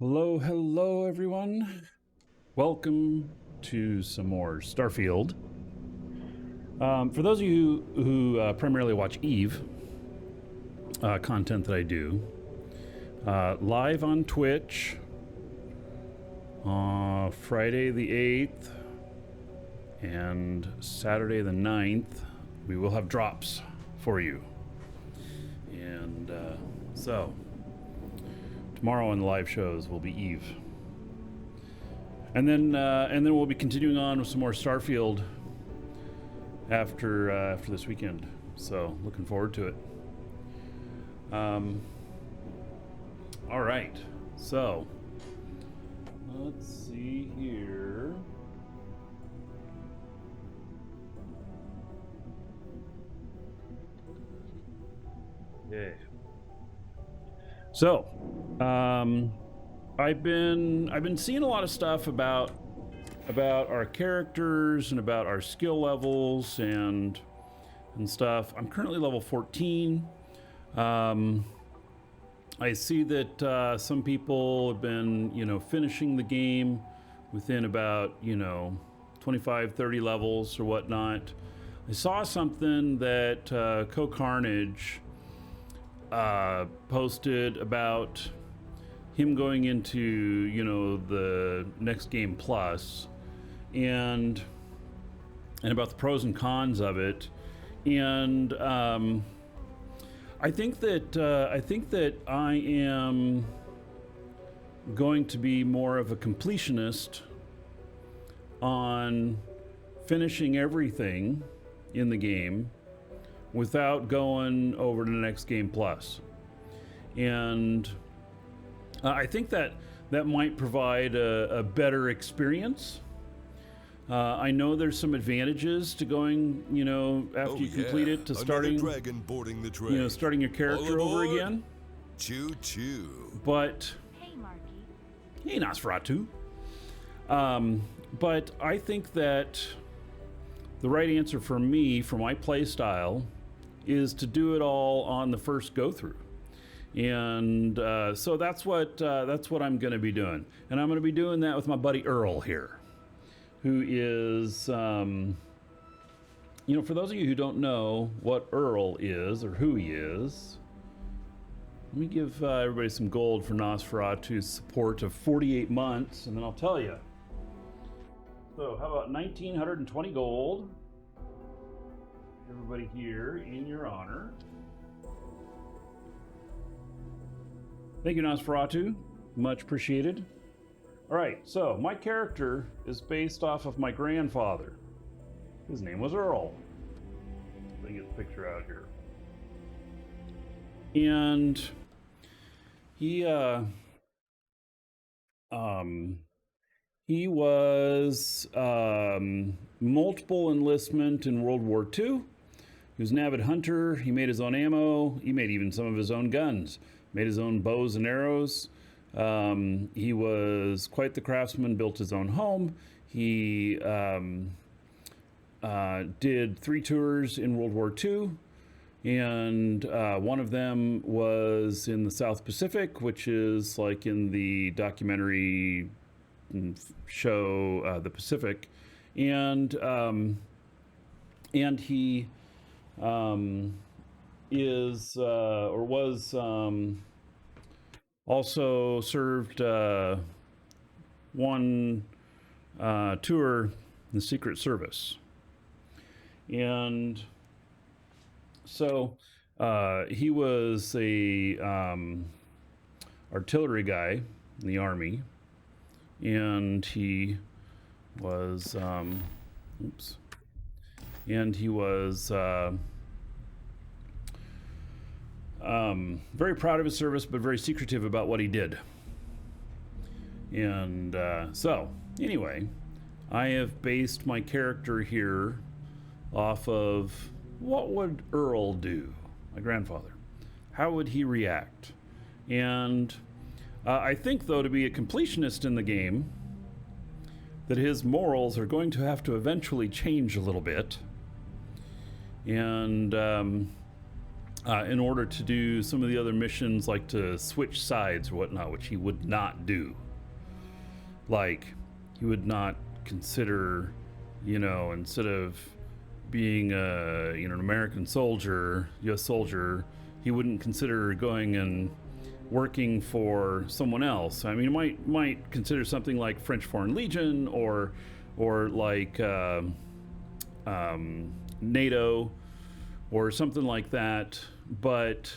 Hello, hello, everyone. Welcome to some more Starfield. For those of you who primarily watch Eve content that I do, live on Twitch, Friday the 8th and Saturday the 9th, we will have drops for you. And so, tomorrow on the live shows will be Eve. And then we'll be continuing on with some more Starfield after this weekend. So looking forward to it. All right. So let's see here. Okay. So, I've been seeing a lot of stuff about our characters and about our skill levels and stuff. I'm currently level 14. I see that some people have been, finishing the game within about, 25, 30 levels or whatnot. I saw something that Carnage posted about him going into the next game plus and about the pros and cons of it, and I think that I am going to be more of a completionist on finishing everything in the game without going over to the next game plus. And I think that might provide a better experience. I know there's some advantages to going, after you complete it, to starting starting your character over again. Choo choo. But Hey, Marky. hey, Nosferatu. But I think that the right answer for me, for my play style, is to do it all on the first go through. And so that's what I'm going to be doing, and I'm going to be doing that with my buddy Earl here, who is, for those of you who don't know what Earl is or who he is, let me give everybody some gold for Nosferatu's support of 48 months, and then I'll tell you. So how about 1,920 gold? Everybody here in your honor. Thank you, Nosferatu. Much appreciated. All right, so my character is based off of my grandfather. His name was Earl. Let me get the picture out here. And he was multiple enlistment in World War II. He was an avid hunter. He made his own ammo. He made even some of his own guns. Made his own bows and arrows. He was quite the craftsman, built his own home. He did 3 tours in World War II, and one of them was in the South Pacific, which is like in the documentary show The Pacific. And he is or was also served one tour in the Secret Service. And so he was a artillery guy in the Army, and he was very proud of his service, but very secretive about what he did. And so, anyway, I have based my character here off of what would Earl do, my grandfather. How would he react? And I think, though, to be a completionist in the game, that his morals are going to have to eventually change a little bit. And in order to do some of the other missions, like to switch sides or whatnot, which he would not do. Like, he would not consider, instead of being an American soldier, U.S. soldier, he wouldn't consider going and working for someone else. I mean, he might consider something like French Foreign Legion or like NATO or something like that. But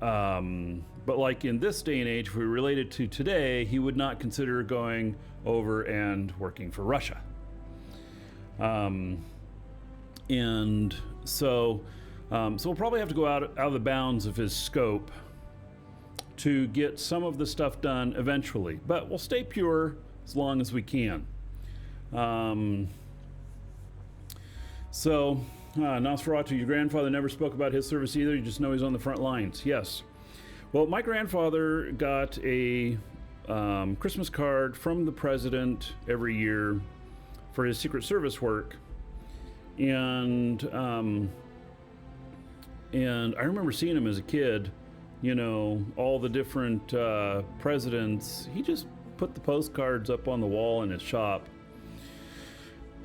like in this day and age, if we relate it to today, he would not consider going over and working for Russia. And so we'll probably have to go out of the bounds of his scope to get some of the stuff done eventually, but we'll stay pure as long as we can. Nosferatu, your grandfather never spoke about his service either. You just know he's on the front lines. Yes. Well, my grandfather got a Christmas card from the president every year for his Secret Service work. And I remember seeing him as a kid, all the different presidents. He just put the postcards up on the wall in his shop.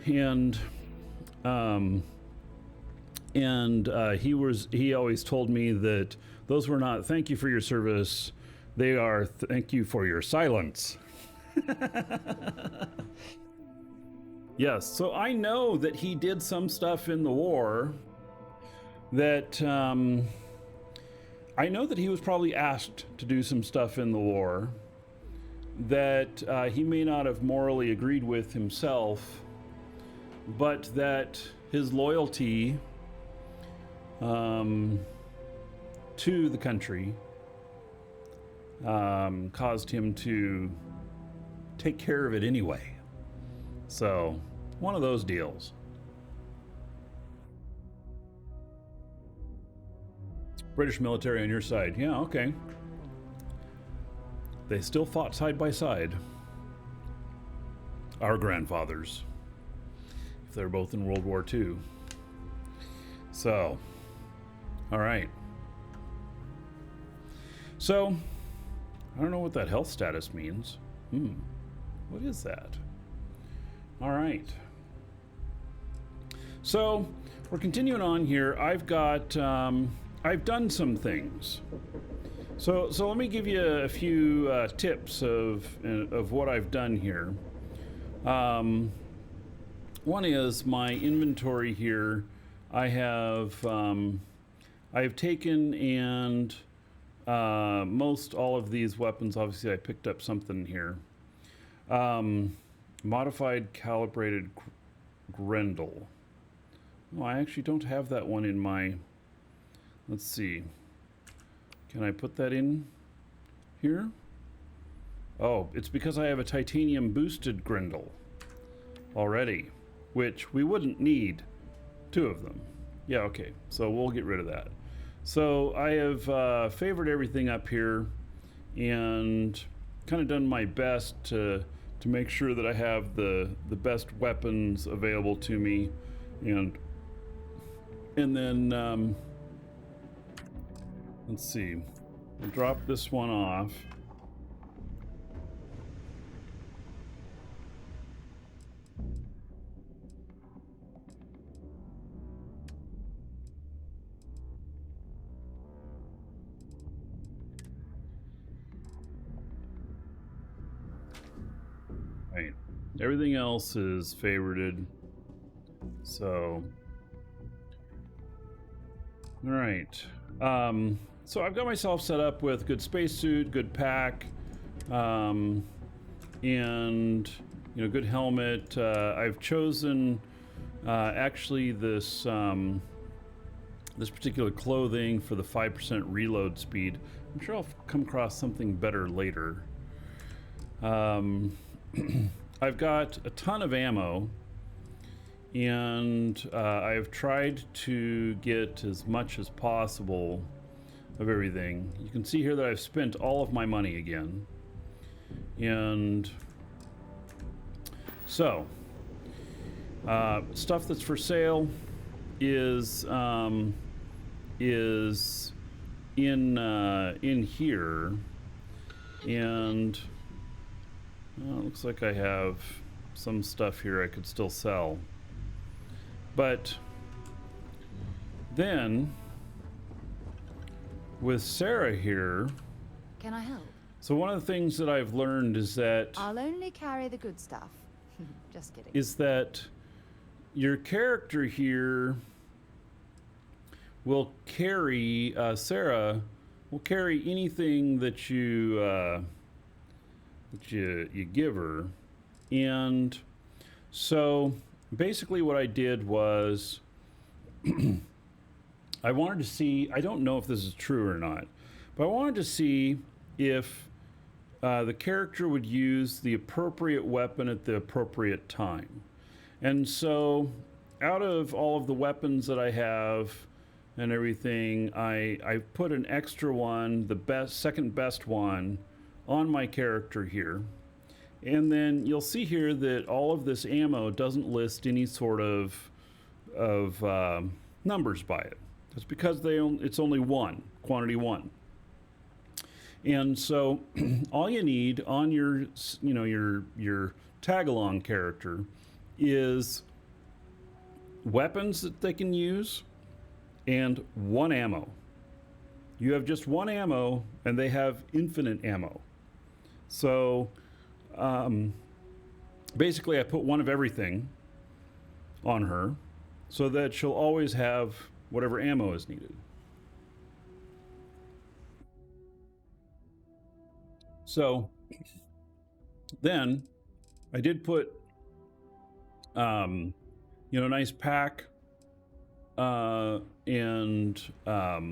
And he always told me that those were not thank you for your service, they are thank you for your silence. Yes, so I know that he did some stuff in the war that I know that he was probably asked to do some stuff in the war that he may not have morally agreed with himself, but that his loyalty to the country caused him to take care of it anyway. So, one of those deals. British military on your side. Yeah, okay. They still fought side by side. Our grandfathers. If they're both in World War II. So, all right. So, I don't know what that health status means. What is that? All right. So, we're continuing on here. I've done some things. So let me give you a few tips of what I've done here. One is my inventory here. I've taken and most all of these weapons. Obviously, I picked up something here. Modified calibrated Grendel. Oh, I actually don't have that one in my. Let's see. Can I put that in here? Oh, it's because I have a titanium boosted Grendel already, which we wouldn't need two of them. Yeah, okay. So we'll get rid of that. So I have favored everything up here and kind of done my best to make sure that I have the best weapons available to me, and then let's see, we'll drop this one off. Right. Everything else is favorited. So, all right. So I've got myself set up with good spacesuit, good pack, and good helmet. I've chosen actually this particular clothing for the 5% reload speed. I'm sure I'll come across something better later. I've got a ton of ammo, and I've tried to get as much as possible of everything. You can see here that I've spent all of my money again. And so, stuff that's for sale is is in here, and it looks like I have some stuff here I could still sell. But then with Sarah here, Can I help? so one of the things that I've learned is that I'll only carry the good stuff. Just kidding. is that your character here will carry Sarah will carry anything that you give her. And so basically what I did was I wanted to see, I don't know if this is true or not, but I wanted to see if the character would use the appropriate weapon at the appropriate time. And so out of all of the weapons that I have and everything, I put an extra one, the second best one, on my character here. And then you'll see here that all of this ammo doesn't list any sort of numbers by it. It's because it's only one, quantity one. And so all you need on your tag-along character is weapons that they can use and one ammo. You have just one ammo and they have infinite ammo. So basically I put one of everything on her so that she'll always have whatever ammo is needed. So then I did put a nice pack and a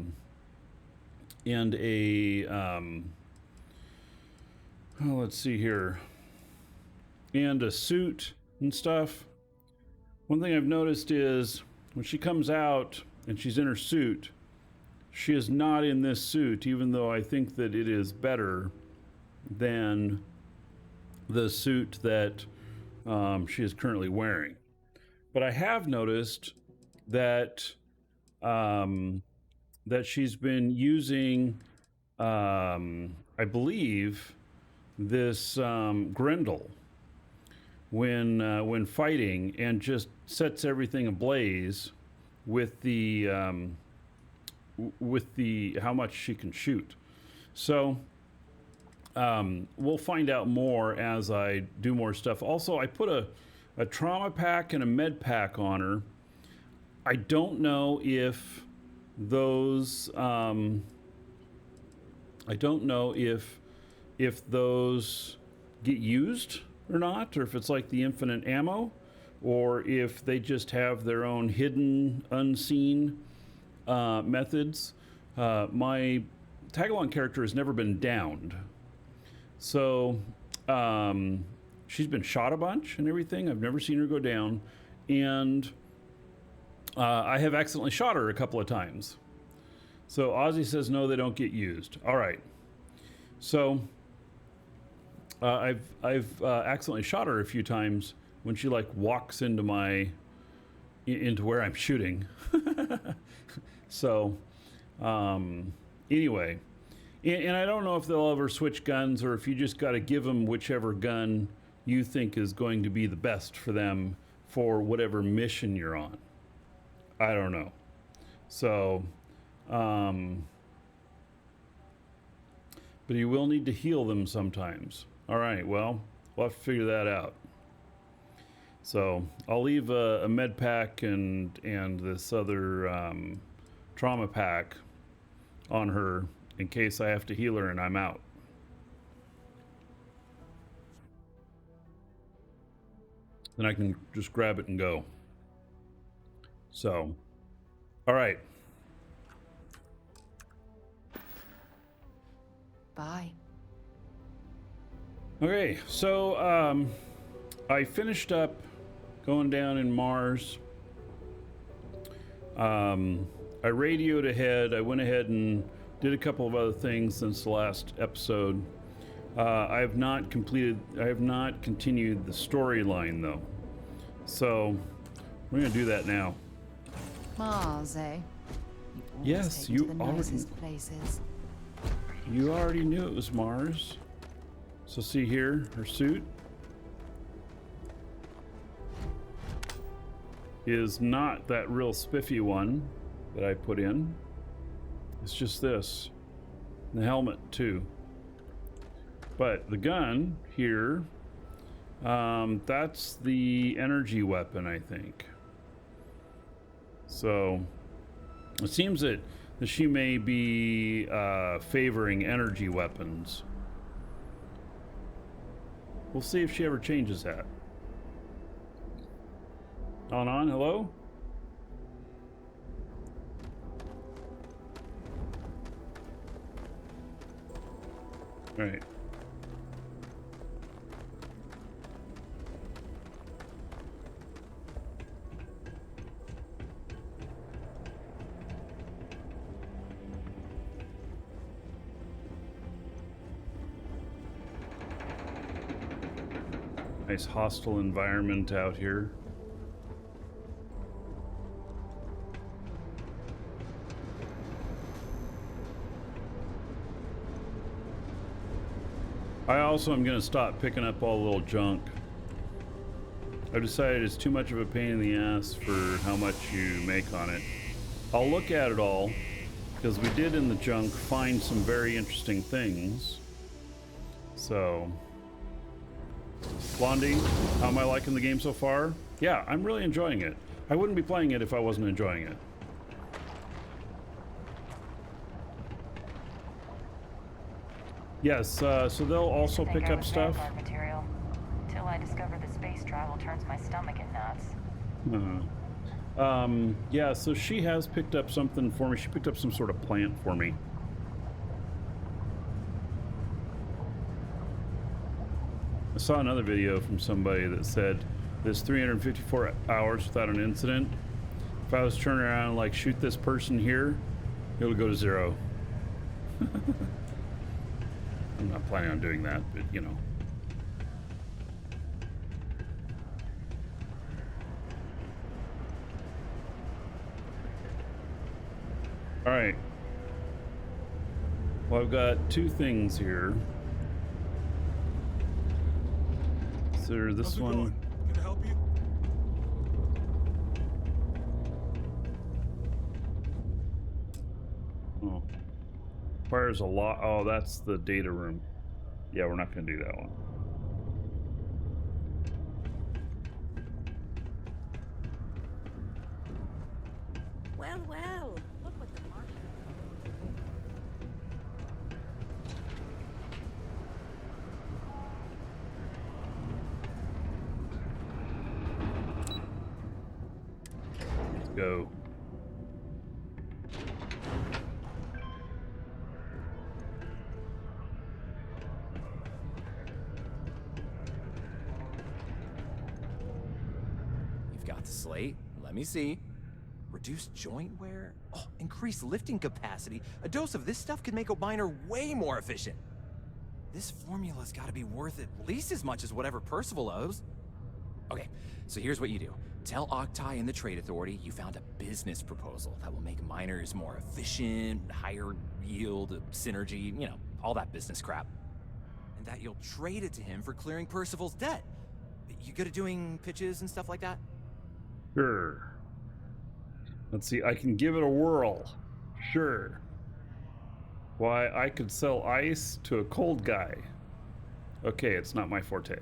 let's see here, and a suit and stuff. One thing I've noticed is when she comes out and she's in her suit, she is not in this suit, even though I think that it is better than the suit that she is currently wearing. But I have noticed that that she's been using, I believe, this Grendel when fighting, and just sets everything ablaze with the how much she can shoot. So we'll find out more as I do more stuff. Also, I put a trauma pack and a med pack on her. I don't know if those if those get used or not, or if it's like the infinite ammo, or if they just have their own hidden, unseen methods. My tag-along character has never been downed. So she's been shot a bunch and everything. I've never seen her go down. And I have accidentally shot her a couple of times. So Ozzy says, no, they don't get used. All right. So I've accidentally shot her a few times when she like walks into where I'm shooting. So anyway, and I don't know if they'll ever switch guns, or if you just got to give them whichever gun you think is going to be the best for them for whatever mission you're on. I don't know. So, but you will need to heal them sometimes. All right, well, we'll have to figure that out. So I'll leave a med pack and this other trauma pack on her in case I have to heal her and I'm out. Then I can just grab it and go. So, all right. Bye. Okay, so I finished up going down in Mars. I radioed ahead. I went ahead and did a couple of other things since the last episode. I have not continued the storyline though. So we're gonna do that now. Mars, eh? Always Yes, taken you to the already- nicest places. You already knew it was Mars. So see here, her suit is not that real spiffy one that I put in. It's just this. The helmet too. But the gun here, that's the energy weapon, I think. So it seems that she may be favoring energy weapons. We'll see if she ever changes that. On, hello? All right. Nice hostile environment out here. I also am going to stop picking up all the little junk. I've decided it's too much of a pain in the ass for how much you make on it. I'll look at it all, because we did in the junk find some very interesting things. So, Blondie, how am I liking the game so far? Yeah, I'm really enjoying it. I wouldn't be playing it if I wasn't enjoying it. Yes, so they'll also pick up stuff. Material. Till I discover that space travel turns my stomach in knots. Yeah, so she has picked up something for me. She picked up some sort of plant for me. I saw another video from somebody that said this 354 hours without an incident. If I was turning around and like shoot this person here, it'll go to 0. I'm not planning on doing that, but you know. All right. Well, I've got 2 things here. So this one. Going? Can I help you? Oh. Requires a lot. Oh, that's the data room. Yeah, we're not going to do that one. Well, well, look what the Martian. Let's go. You've got the slate. Let me see. Reduced joint wear? Oh, increased lifting capacity. A dose of this stuff could make a miner way more efficient. This formula's gotta be worth at least as much as whatever Percival owes. Okay, so here's what you do. Tell Octai and the Trade Authority you found a business proposal that will make miners more efficient, higher yield, synergy, you know, all that business crap. And that you'll trade it to him for clearing Percival's debt. You good at doing pitches and stuff like that? Sure. Let's see. I can give it a whirl. Sure. Why, I could sell ice to a cold guy. Okay, it's not my forte.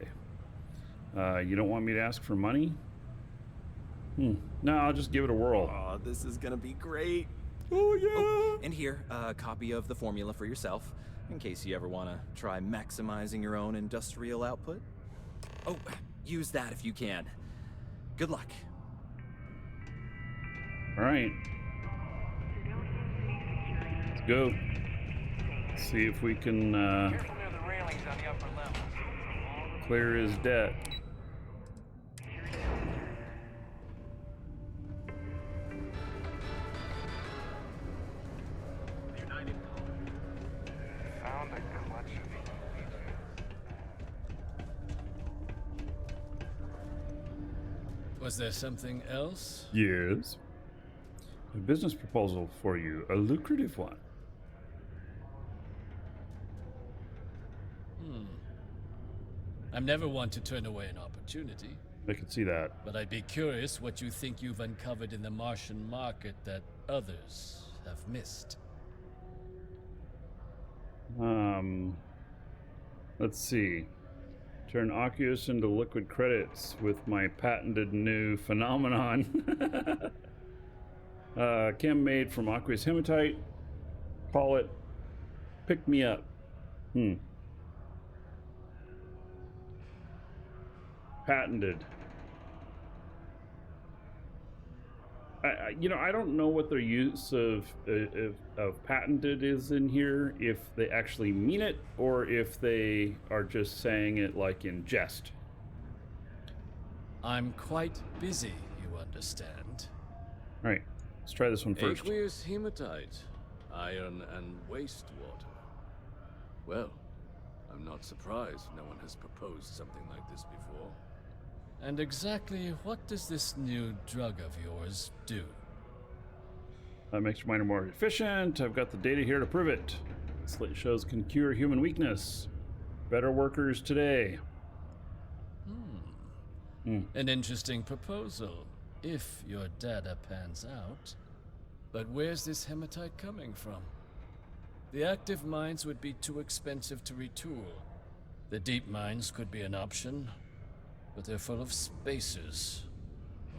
You don't want me to ask for money? No, I'll just give it a whirl. Oh, this is gonna be great. Oh, yeah. Oh, and here, a copy of the formula for yourself, in case you ever want to try maximizing your own industrial output. Oh, use that if you can. Good luck. All right. Let's go. See if we can Careful near the railings on the upper level. clear his debt. Found a clutch of Was there something else? Yes. A business proposal for you, a lucrative one. I'm never one to turn away an opportunity, I can see that. but I'd be curious what you think you've uncovered in the Martian market that others have missed. Let's see. Turn Oculus into liquid credits with my patented new phenomenon. Chem made from aqueous hematite. Call it Pick Me Up. Patented. I don't know what their use of patented is in here, if they actually mean it or if they are just saying it like in jest. I'm quite busy, you understand. All right, let's try this one first. Aqueous hematite, iron and wastewater. Well, I'm not surprised no one has proposed something like this before. And exactly what does this new drug of yours do? That makes your miner more efficient. I've got the data here to prove it. Slate shows can cure human weakness. Better workers today. An interesting proposal, if your data pans out. But where's this hematite coming from? The active mines would be too expensive to retool. The deep mines could be an option, but they're full of spacers,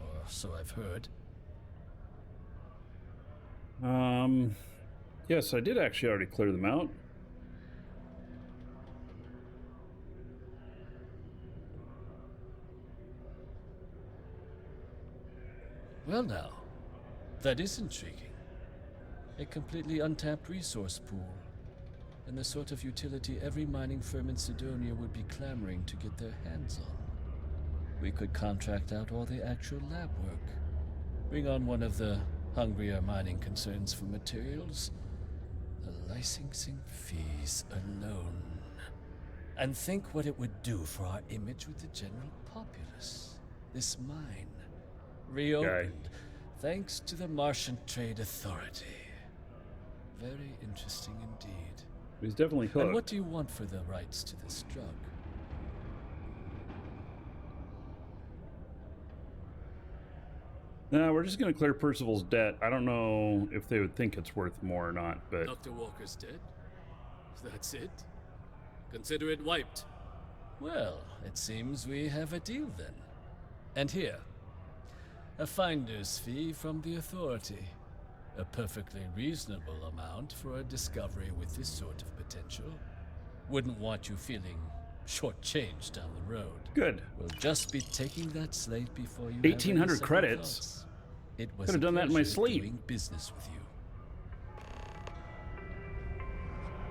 or so I've heard. Yes, I did actually already clear them out. Well now, that is intriguing. A completely untapped resource pool, and the sort of utility every mining firm in Cydonia would be clamoring to get their hands on. We could contract out all the actual lab work, bring on one of the hungrier mining concerns for materials, the licensing fees alone. And think what it would do for our image with the general populace. This mine, reopened, thanks to the Martian Trade Authority. Very interesting indeed. He's definitely hooked. And what do you want for the rights to this drug? No, we're just going to clear Percival's debt. I don't know if they would think it's worth more or not, but... Dr. Walker's dead? That's it? Consider it wiped. Well, it seems we have a deal then. And here, a finder's fee from the authority. A perfectly reasonable amount for a discovery with this sort of potential. Wouldn't want you feeling shortchanged down the road. Good. We'll just be taking that slate before you. 1,800 credits. It was Could have done that in my pleasure sleep. doing business with you.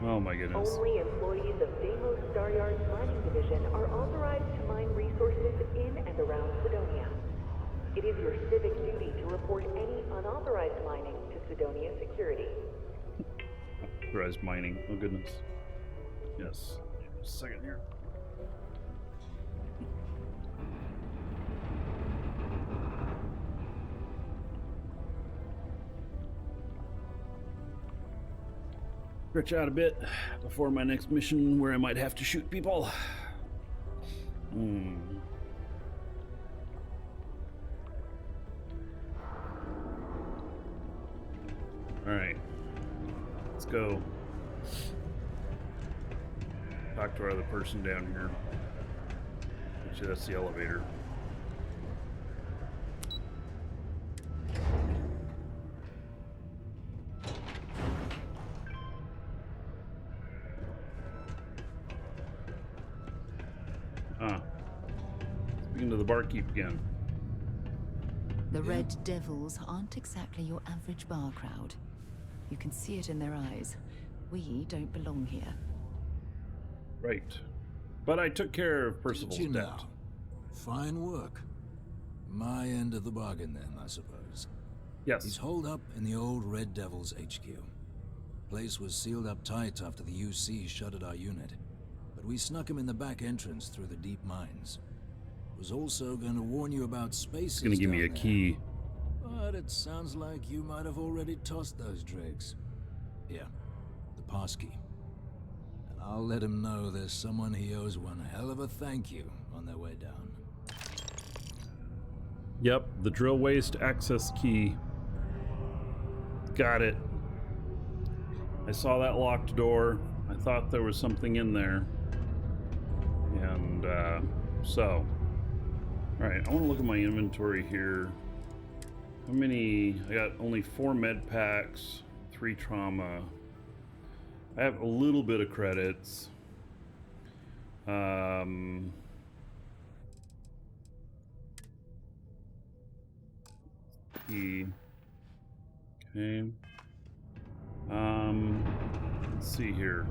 Oh my goodness. Only employees of Deimos Staryard's mining division are authorized to mine resources in and around Cydonia. It is your civic duty to report any unauthorized mining to Cydonia Security. Authorized mining. Oh goodness. Yes. Just a second here. Stretch out a bit before my next mission where I might have to shoot people. Alright. Let's go. Talk to our other person down here. Actually, that's the elevator. Speaking to the barkeep again. The Red Devils aren't exactly your average bar crowd. You can see it in their eyes. We don't belong here. Right. But I took care of Percival's Did you debt. now? Fine work. My end of the bargain then, I suppose. Yes. He's holed up in the old Red Devils HQ. Place was sealed up tight after the UC shuttered our unit. But we snuck him in the back entrance through the deep mines. Was also going to warn you about spaces. He's gonna give me a down there. key. But it sounds like you might have already tossed those dregs. Here, the passkey. And I'll let him know there's someone he owes one hell of a thank you on their way down. Yep, the drill waste access key. Got it. I saw that locked door. I thought there was something in there. And, so. Alright, I want to look at my inventory here. How many? I got only 4 med packs, 3 trauma. I have a little bit of credits. Okay. Let's see here.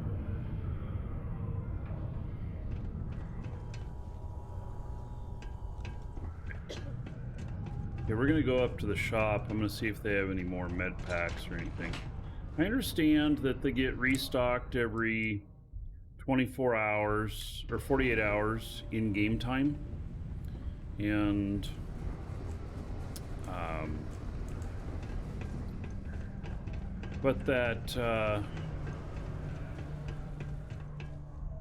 Okay, we're gonna go up to the shop. I'm gonna see if they have any more med packs or anything. I understand that they get restocked every 24 hours or 48 hours in game time, and but that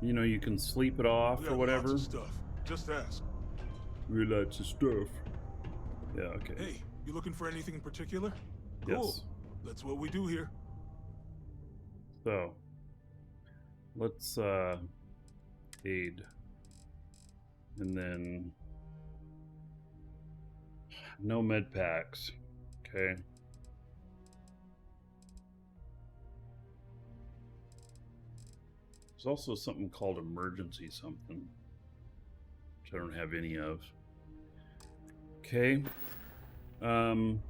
you know, you can sleep it off or whatever. Lots of stuff. Just ask. We lots of stuff. Yeah, okay. Hey, you looking for anything in particular? Yes. Cool. That's what we do here. So, let's aid. And then no med packs. Okay. There's also something called emergency something, which I don't have any of. Okay. Come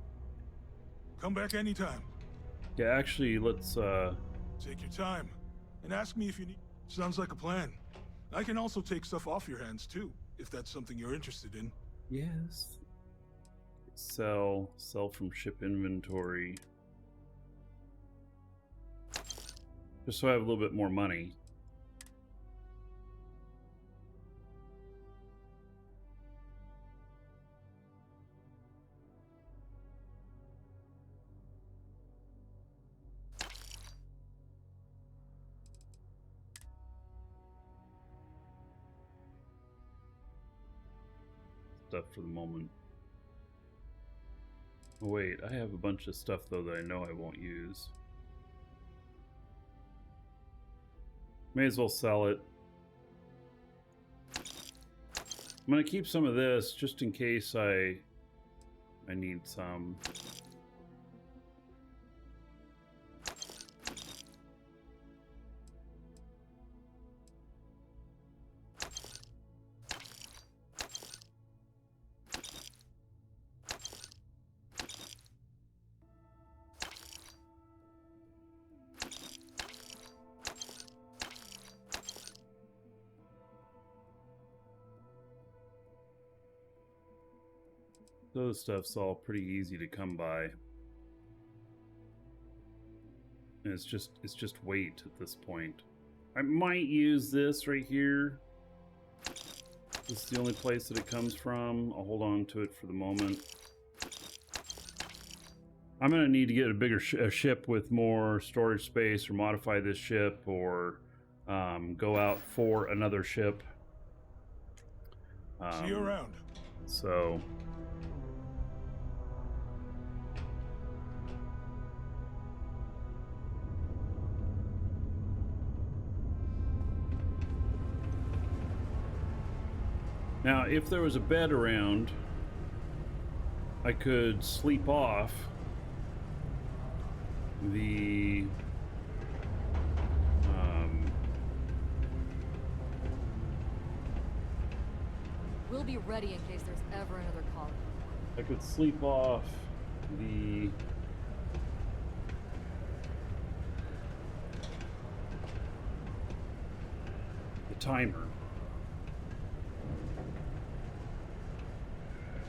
back anytime. Yeah, actually, let's Take your time and ask me if you need. Sounds like a plan. I can also take stuff off your hands too, if that's something you're interested in. yes. Sell from ship inventory. Just so I have a little bit more money. Stuff for the moment. Oh, wait, I have a bunch of stuff though that I know I won't use. May as well sell it. I'm gonna keep some of this just in case I need some. Those stuff's all pretty easy to come by. And it's just weight at this point. I might use this right here. This is the only place that it comes from. I'll hold on to it for the moment. I'm gonna need to get a bigger ship with more storage space, or modify this ship, or go out for another ship. See you around. So. Now, if there was a bed around, I could sleep off the We'll be ready in case there's ever another call. I could sleep off the timer.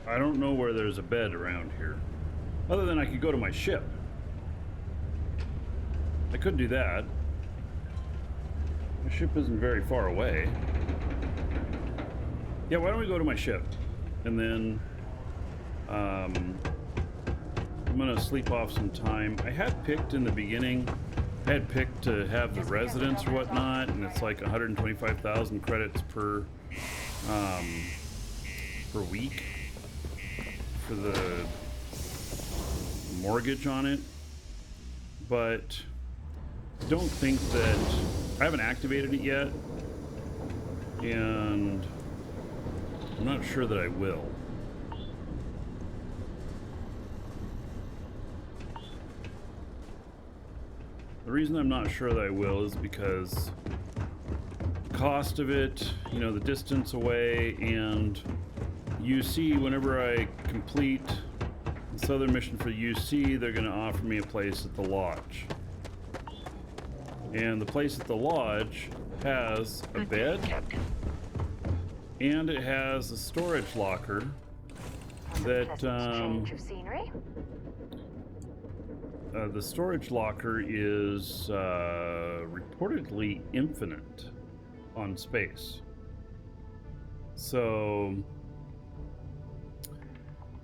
I don't know where there's a bed around here. Other than I could go to my ship. I could do that. My ship isn't very far away. Yeah, why don't we go to my ship? And then, I'm gonna sleep off some time. I had picked in the beginning, I had picked to have the residence or whatnot, and it's like 125,000 credits per week for the mortgage on it. But I don't think that I haven't activated it yet, and I'm not sure that I will. The reason I'm not sure that I will is because the cost of it, you know, the distance away, and UC, whenever I complete the southern mission for UC, they're going to offer me a place at the lodge. And the place at the lodge has a bed, and it has a storage locker that, change of scenery. the storage locker is reportedly infinite on space. So,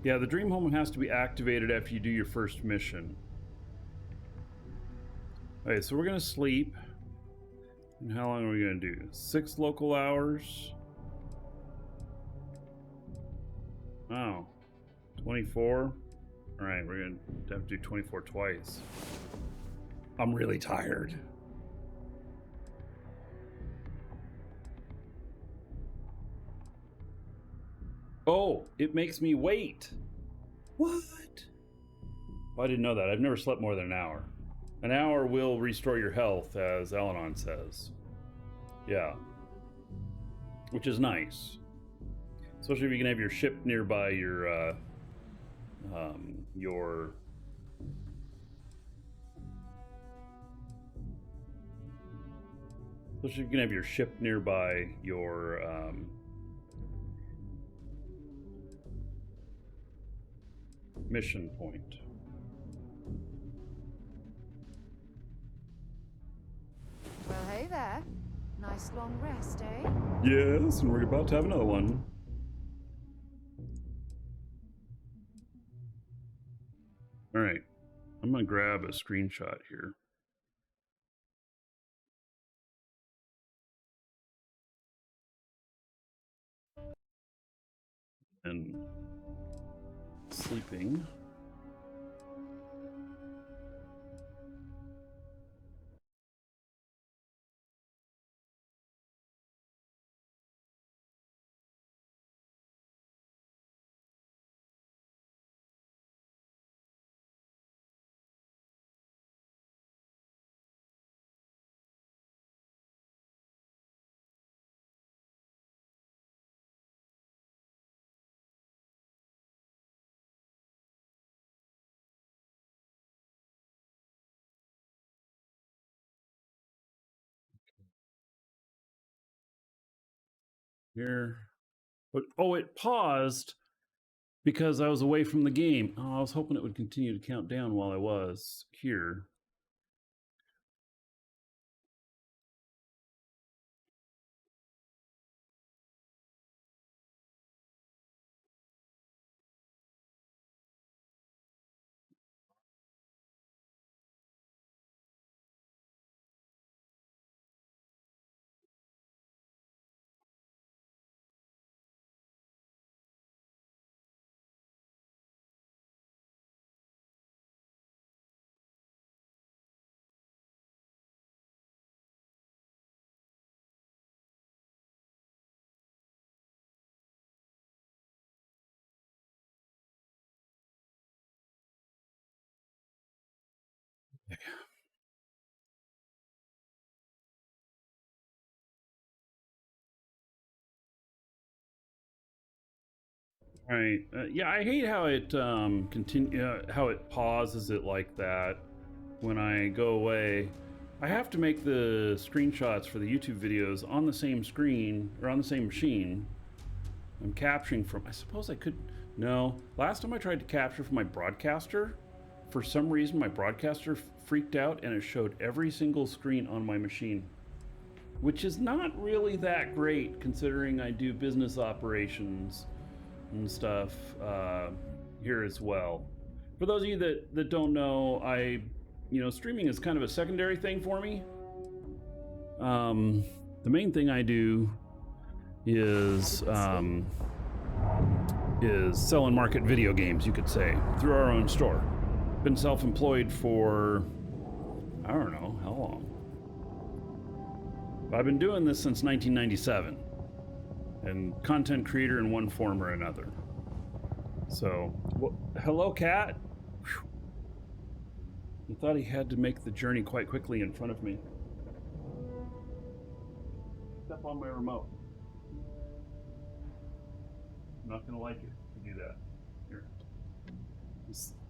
yeah, the dream home has to be activated after you do your first mission. Okay, so we're gonna sleep. And how long are we gonna do? 6 local hours. Oh, 24. All right, we're gonna have to do 24 twice. I'm really tired. Oh, it makes me wait. What? Oh, I didn't know that. I've never slept more than an hour. An hour will restore your health, as Elenon says. Yeah. Which is nice. Especially if you can have your ship nearby your especially if you can have your ship nearby your mission point. Well, hey there. Nice long rest, eh? Yes, and we're about to have another one. All right, I'm gonna grab a screenshot here. And sleeping. Here. But oh, it paused because I was away from the game. Oh, I was hoping it would continue to count down while I was here. Right. Yeah, I hate how it how it pauses it like that when I go away. I have to make the screenshots for the YouTube videos on the same screen or on the same machine. I'm capturing from. I suppose I could. No. Last time I tried to capture from my broadcaster, for some reason my broadcaster freaked out and it showed every single screen on my machine, which is not really that great considering I do business operations and stuff here as well. For those of you that don't know, streaming is kind of a secondary thing for me. The main thing I do is sell and market video games, you could say, through our own store. Been self-employed for, I don't know, how long? I've been doing this since 1997, and content creator in one form or another. So, hello, cat. Whew. He thought he had to make the journey quite quickly in front of me. Step on my remote. I'm not gonna like it if you do that. Here.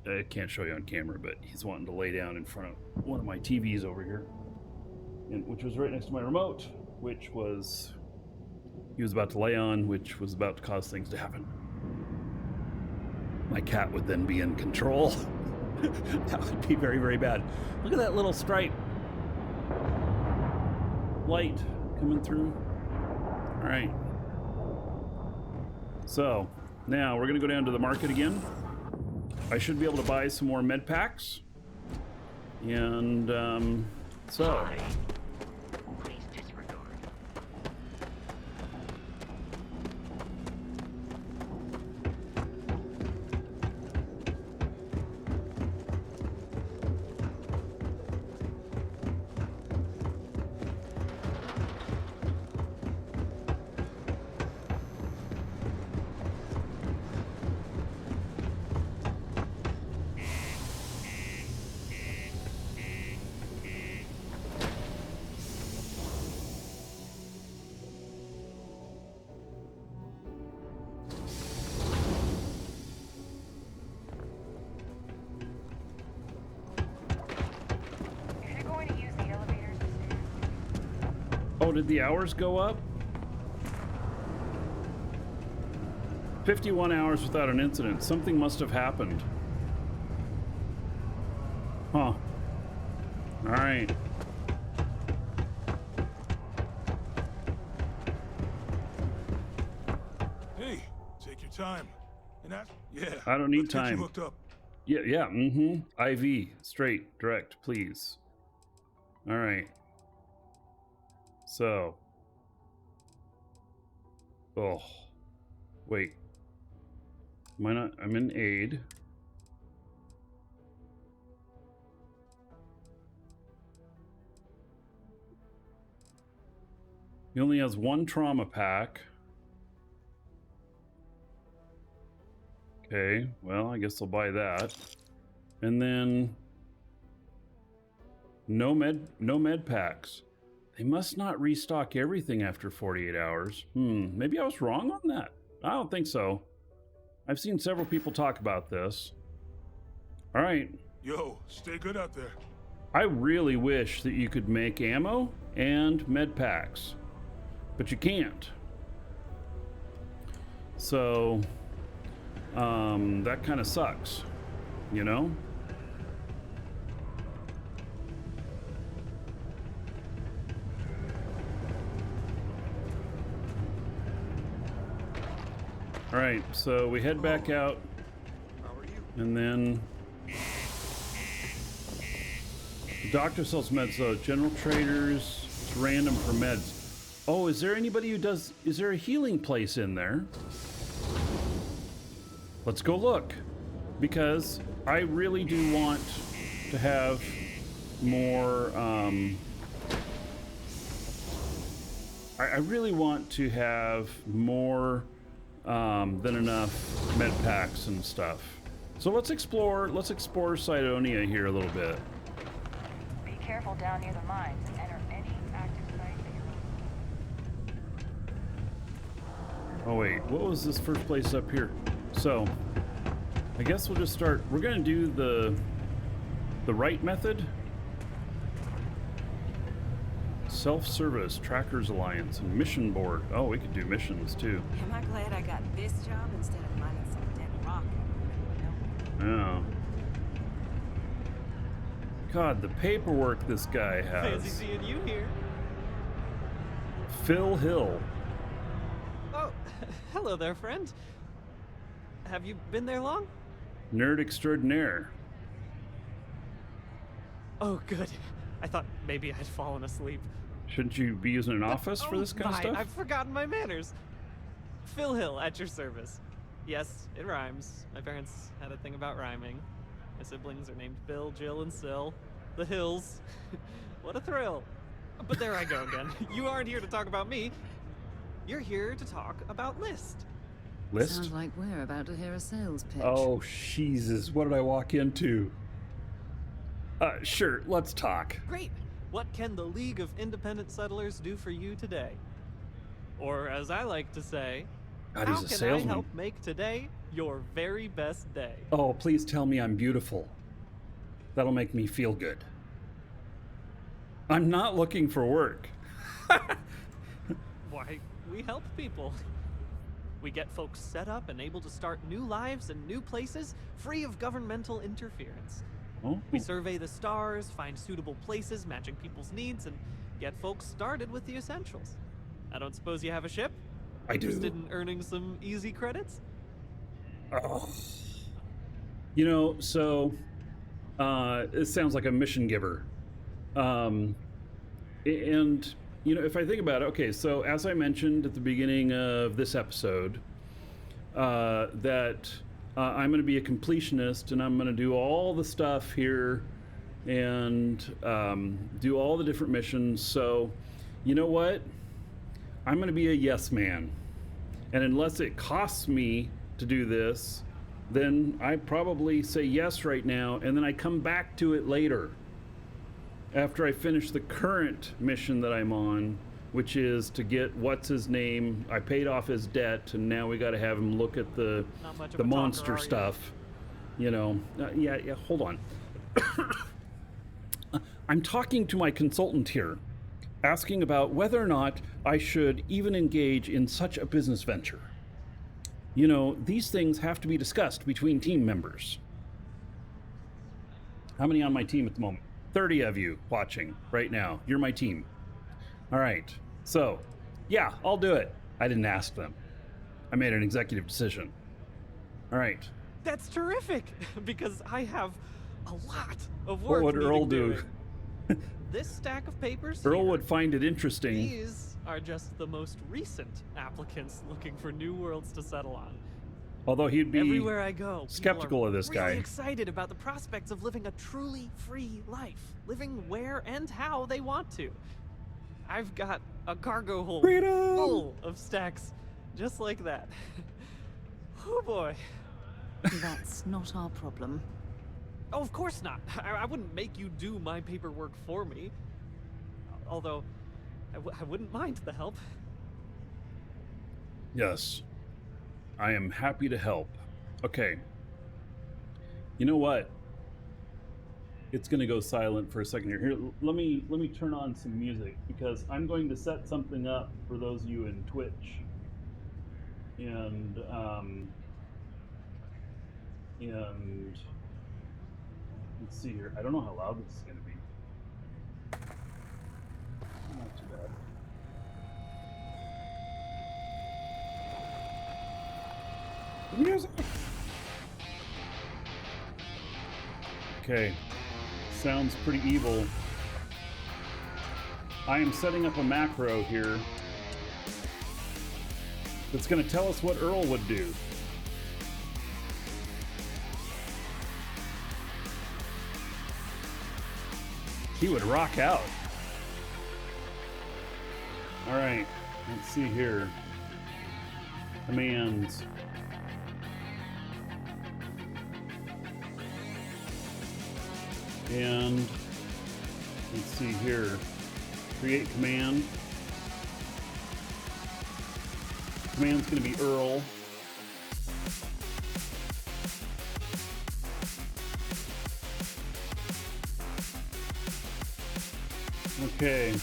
I can't show you on camera, but he's wanting to lay down in front of one of my TVs over here, which was right next to my remote, which was he was about to lay on, which was about to cause things to happen. My cat would then be in control. That would be very, very bad. Look at that little stripe light coming through. All right. So now we're gonna go down to the market again. I should be able to buy some more med packs. And so. Oh, did the hours go up? 51 hours without an incident. Something must have happened. Huh. All right. Hey, take your time. And that, yeah. I don't need let's get you time. hooked up. Yeah, IV, straight, direct, please. All right. So. Oh. Wait. Am I not? I'm in aid. He only has one trauma pack. Okay, well, I guess I'll buy that. And then no med packs. They must not restock everything after 48 hours. Maybe I was wrong on that. I don't think so. I've seen several people talk about this. All right. Yo, stay good out there. I really wish that you could make ammo and med packs, but you can't. So, that kind of sucks, you know? All right, so we head back out, and then the doctor sells meds though. General traders, it's random for meds. Oh, is there anybody who does? Is there a healing place in there? Let's go look, because I really do want to have more. I really want to have more. Than enough med packs and stuff. So let's explore Cydonia here a little bit. Be careful down near the mines and enter any active site that you're. Oh wait, what was this first place up here? So, I guess we'll just start. We're gonna do the right method. Self-service, Trackers Alliance, and mission board. Oh, we could do missions too. Am I glad I got this job instead of mining some dead rock? Yeah. God, the paperwork this guy has. Fancy seeing you here. Phil Hill. Oh, hello there, friend. Have you been there long? Nerd extraordinaire. Oh, good. I thought maybe I'd fallen asleep. Shouldn't you be using an office for this kind of stuff? I've forgotten my manners. Phil Hill, at your service. Yes, it rhymes. My parents had a thing about rhyming. My siblings are named Bill, Jill, and Sil. The Hills. What a thrill. But there I go again. You aren't here to talk about me. You're here to talk about List. List? Sounds like we're about to hear a sales pitch. Oh, Jesus. What did I walk into? Sure, let's talk. Great. What can the League of Independent Settlers do for you today? Or as I like to say, God, how he's a can salesman. I help make today your very best day? Oh, please tell me I'm beautiful. That'll make me feel good. I'm not looking for work. Why, we help people. We get folks set up and able to start new lives in new places, free of governmental interference. Oh. We survey the stars, find suitable places matching people's needs, and get folks started with the essentials. I don't suppose you have a ship? I do. Interested in earning some easy credits? Oh. You know, so it sounds like a mission giver. And, you know, if I think about it, okay, so as I mentioned at the beginning of this episode, that I'm going to be a completionist and I'm going to do all the stuff here and do all the different missions. So, you know what? I'm going to be a yes man. And unless it costs me to do this, then I probably say yes right now, and then I come back to it later after I finish the current mission that I'm on, which is to get what's his name. I paid off his debt, and now we got to have him look at the monster stuff. You know, yeah. Hold on. I'm talking to my consultant here, asking about whether or not I should even engage in such a business venture. You know, these things have to be discussed between team members. How many on my team at the moment? 30 of you watching right now. You're my team. All right. So, yeah, I'll do it. I didn't ask them. I made an executive decision. All right. That's terrific, because I have a lot of What work. would Earl do? This stack of papers Earl here, would find it interesting. These are just the most recent applicants looking for new worlds to settle on. Although he'd be Everywhere I go, skeptical of this really guy. excited about the prospects of living a truly free life, living where and how they want to. I've got a cargo hold full of stacks just like that. Oh boy. That's not our problem. Oh, of course not. I wouldn't make you do my paperwork for me. Although, I wouldn't mind the help. Yes. I am happy to help. Okay. You know what? It's going to go silent for a second here. Here, let me turn on some music, because I'm going to set something up for those of you in Twitch. And let's see here. I don't know how loud this is going to be. Not too bad. Music. Okay. Sounds pretty evil. I am setting up a macro here that's going to tell us what Earl would do. He would rock out. All right, let's see here. Commands. And let's see here. Create command. Command's going to be Earl. Okay.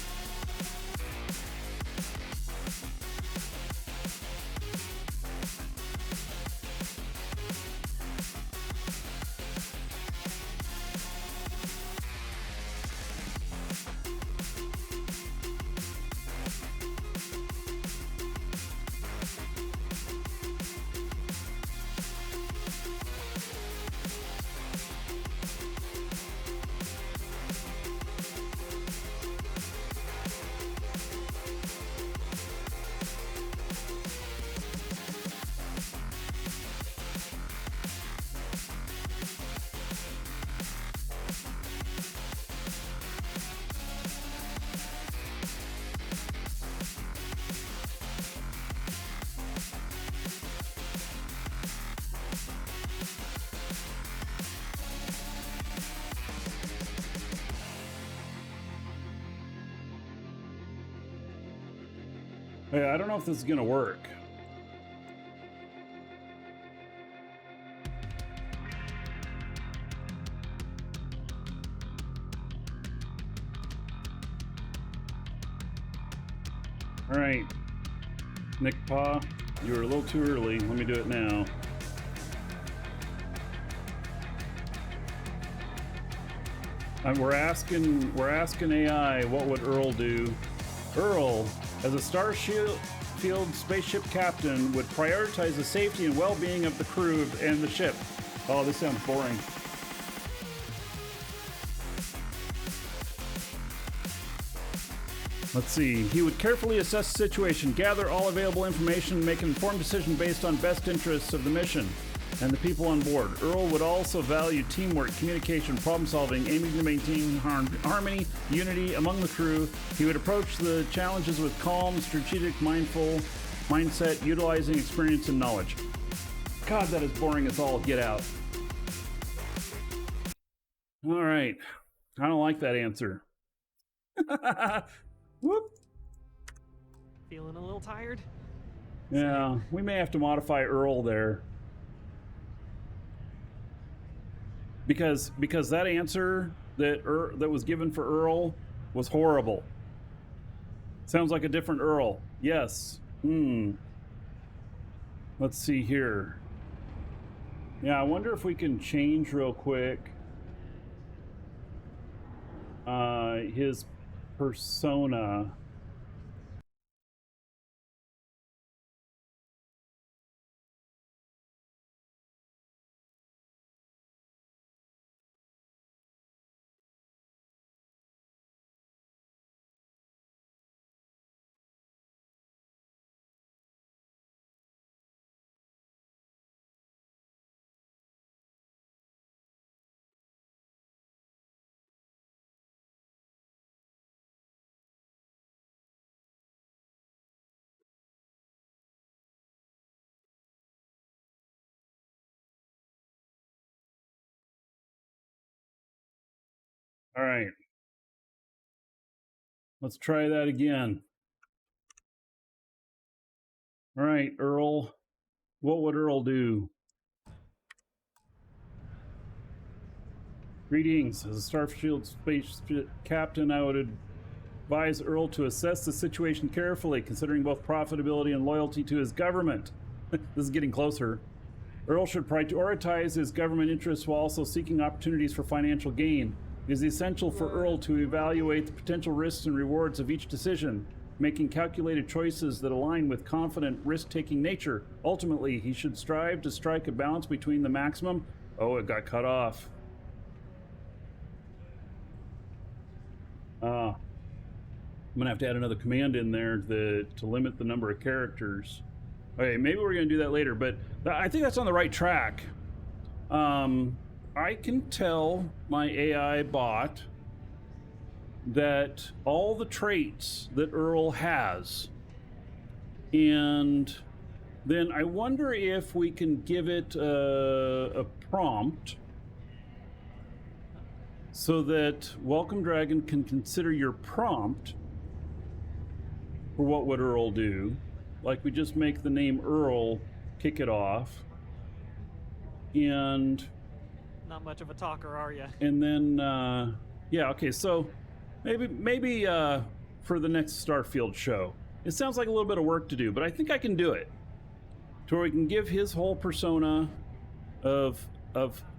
Hey, I don't know if this is gonna work. All right, Nick Pa, you were a little too early. Let me do it now. We're asking AI, what would Earl do? Earl, as a Starfield spaceship captain, would prioritize the safety and well-being of the crew and the ship. Oh, this sounds boring. Let's see. He would carefully assess the situation, gather all available information, make an informed decision based on best interests of the mission and the people on board. Earl would also value teamwork, communication, problem solving, aiming to maintain harmony, unity among the crew. He would approach the challenges with calm, strategic, mindful mindset, utilizing experience and knowledge. God, that is boring as all get out. All right. I don't like that answer. Whoop. Feeling a little tired? Yeah, we may have to modify Earl there. Because that answer that was given for Earl was horrible. Sounds like a different Earl. Yes. Let's see here. Yeah, I wonder if we can change real quick his persona. All right. Let's try that again. All right, Earl. What would Earl do? Greetings. As a Starfield space captain, I would advise Earl to assess the situation carefully, considering both profitability and loyalty to his government. This is getting closer. Earl should prioritize his government interests while also seeking opportunities for financial gain. It is essential for Earl to evaluate the potential risks and rewards of each decision, making calculated choices that align with confident, risk-taking nature. Ultimately, he should strive to strike a balance between the maximum... Oh, it got cut off. I'm gonna have to add another command in there to limit the number of characters. Okay, maybe we're gonna do that later, but I think that's on the right track. I can tell my AI bot that all the traits that Earl has, and then I wonder if we can give it a prompt so that Welcome Dragon can consider your prompt for what would Earl do. Like we just make the name Earl, kick it off, and not much of a talker, are you? And then yeah, okay, so maybe for the next Starfield show, it sounds like a little bit of work to do, but I think I can do it to where we can give his whole persona of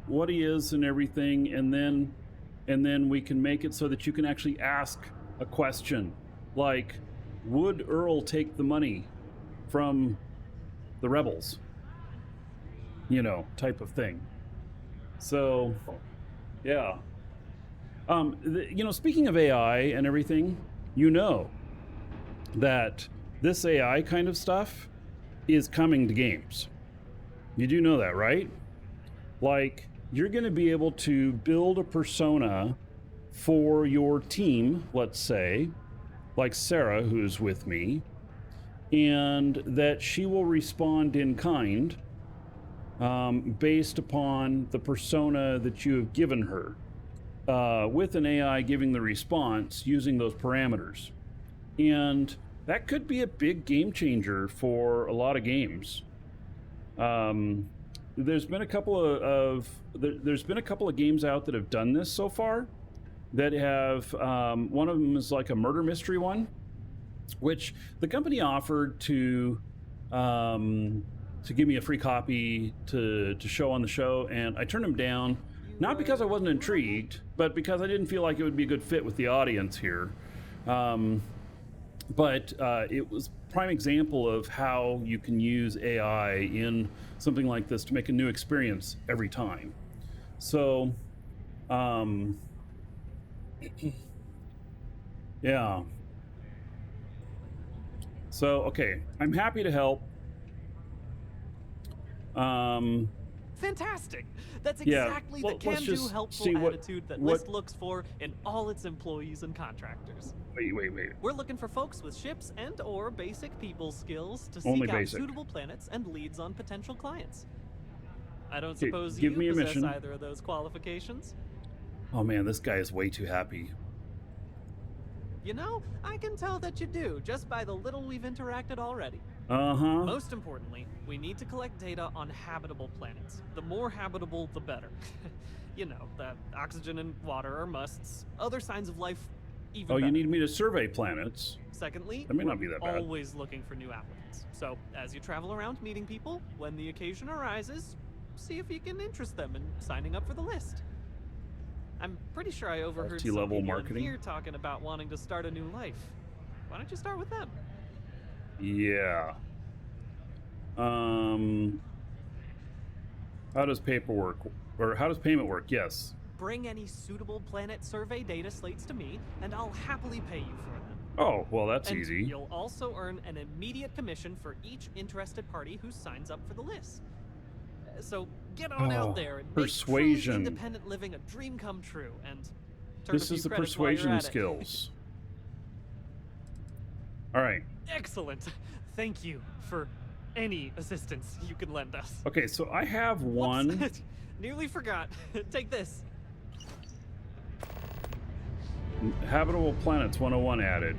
what he is and everything, and then we can make it so that you can actually ask a question like, would Earl take the money from the rebels, you know, type of thing. So yeah, you know, speaking of AI and everything, you know that this AI kind of stuff is coming to games. You do know that, right? Like, you're going to be able to build a persona for your team, let's say, like Sarah, who's with me, and that she will respond in kind based upon the persona that you have given her, with an AI giving the response using those parameters. And that could be a big game changer for a lot of games. There's been a couple of games out that have done this so far. That have one of them is like a murder mystery one, which the company offered to give me a free copy to show on the show, and I turned them down, not because I wasn't intrigued, but because I didn't feel like it would be a good fit with the audience here. But it was a prime example of how you can use AI in something like this to make a new experience every time. So, yeah. So, okay, I'm happy to help. Fantastic! That's Yeah, exactly let's the can-do, just helpful see what- attitude that what- List looks for in all its employees and contractors. Wait. We're looking for folks with ships and or basic people skills to Only seek out basic. suitable planets and leads on potential clients. I don't Okay, suppose give you me a possess mission. either of those qualifications? Oh man, this guy is way too happy. You know, I can tell that you do, just by the little we've interacted already. Uh-huh. Most importantly, we need to collect data on habitable planets. The more habitable, the better. You know, the oxygen and water are musts. Other signs of life, even Oh, better. you need me to survey planets. Secondly, That may not we're be that bad. always looking for new applicants. So, as you travel around meeting people, when the occasion arises, see if you can interest them in signing up for the list. I'm pretty sure I overheard some Multi-level people in marketing? here talking about wanting to start a new life. Why don't you start with them? Yeah. How does how does payment work? Yes. Bring any suitable planet survey data slates to me, and I'll happily pay you for them. Oh, well, that's And easy. You'll also earn an immediate commission for each interested party who signs up for the list. So get on Oh, out there and make persuasion. truly independent living a dream come true. And turn a This few is the credits while you're persuasion at it. skills. All right. Excellent. Thank you for any assistance you can lend us. Okay, so I have Whoops. one. Nearly forgot. Take this. Habitable Planets 101 added.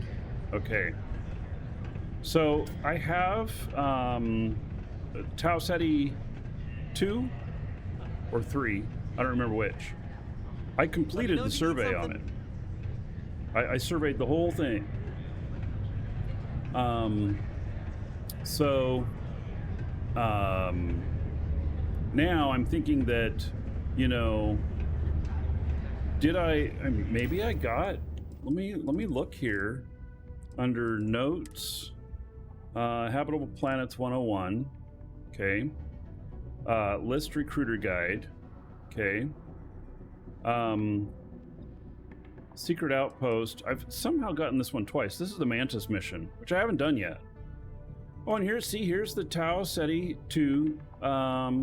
Okay. So I have Tau Ceti 2 or 3. I don't remember which. I completed know the if you need survey on it. something. I surveyed the whole thing. Now I'm thinking that, you know, maybe I got, let me look here under notes, Habitable Planets 101. Okay. List recruiter guide. Okay. Secret outpost. I've somehow gotten this one twice. This is the Mantis mission, which I haven't done yet. Oh, and here's the Tau Ceti 2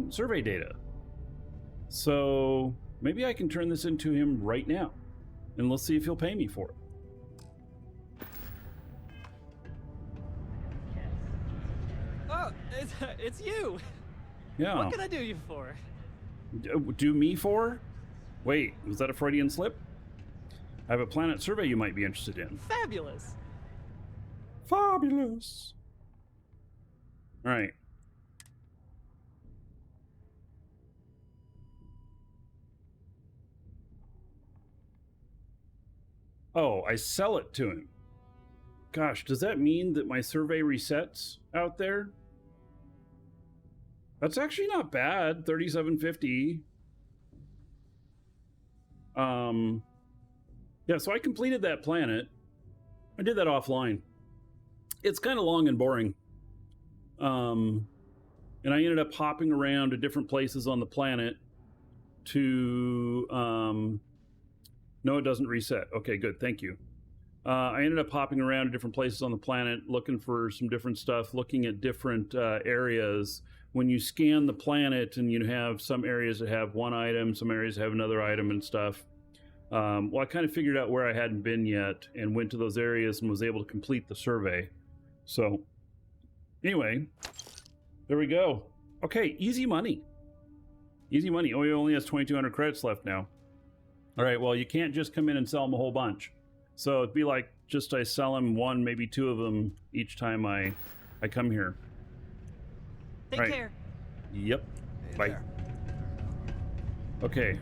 survey data. So maybe I can turn this into him right now, and let's see if he'll pay me for it. Oh, it's you. Yeah. What can I do you for? Do me for? Wait, was that a Freudian slip? I have a planet survey you might be interested in. Fabulous. Fabulous. All right. Oh, I sell it to him. Gosh, does that mean that my survey resets out there? That's actually not bad. 3750. Yeah, so I completed that planet. I did that offline. It's kind of long and boring. And I ended up hopping around to different places on the planet to no, it doesn't reset. Okay, good, thank you. I ended up hopping around to different places on the planet, looking for some different stuff, looking at different areas. When you scan the planet and you have some areas that have one item, some areas have another item and stuff. Well, I kind of figured out where I hadn't been yet and went to those areas and was able to complete the survey. So anyway, there we go. Okay, easy money. Easy money. Oh, he only has 2,200 credits left now. All right, well, you can't just come in and sell them a whole bunch. So it'd be like just I sell him one, maybe two of them each time I come here. Take Right. care. Yep. Hey Bye. there. Okay.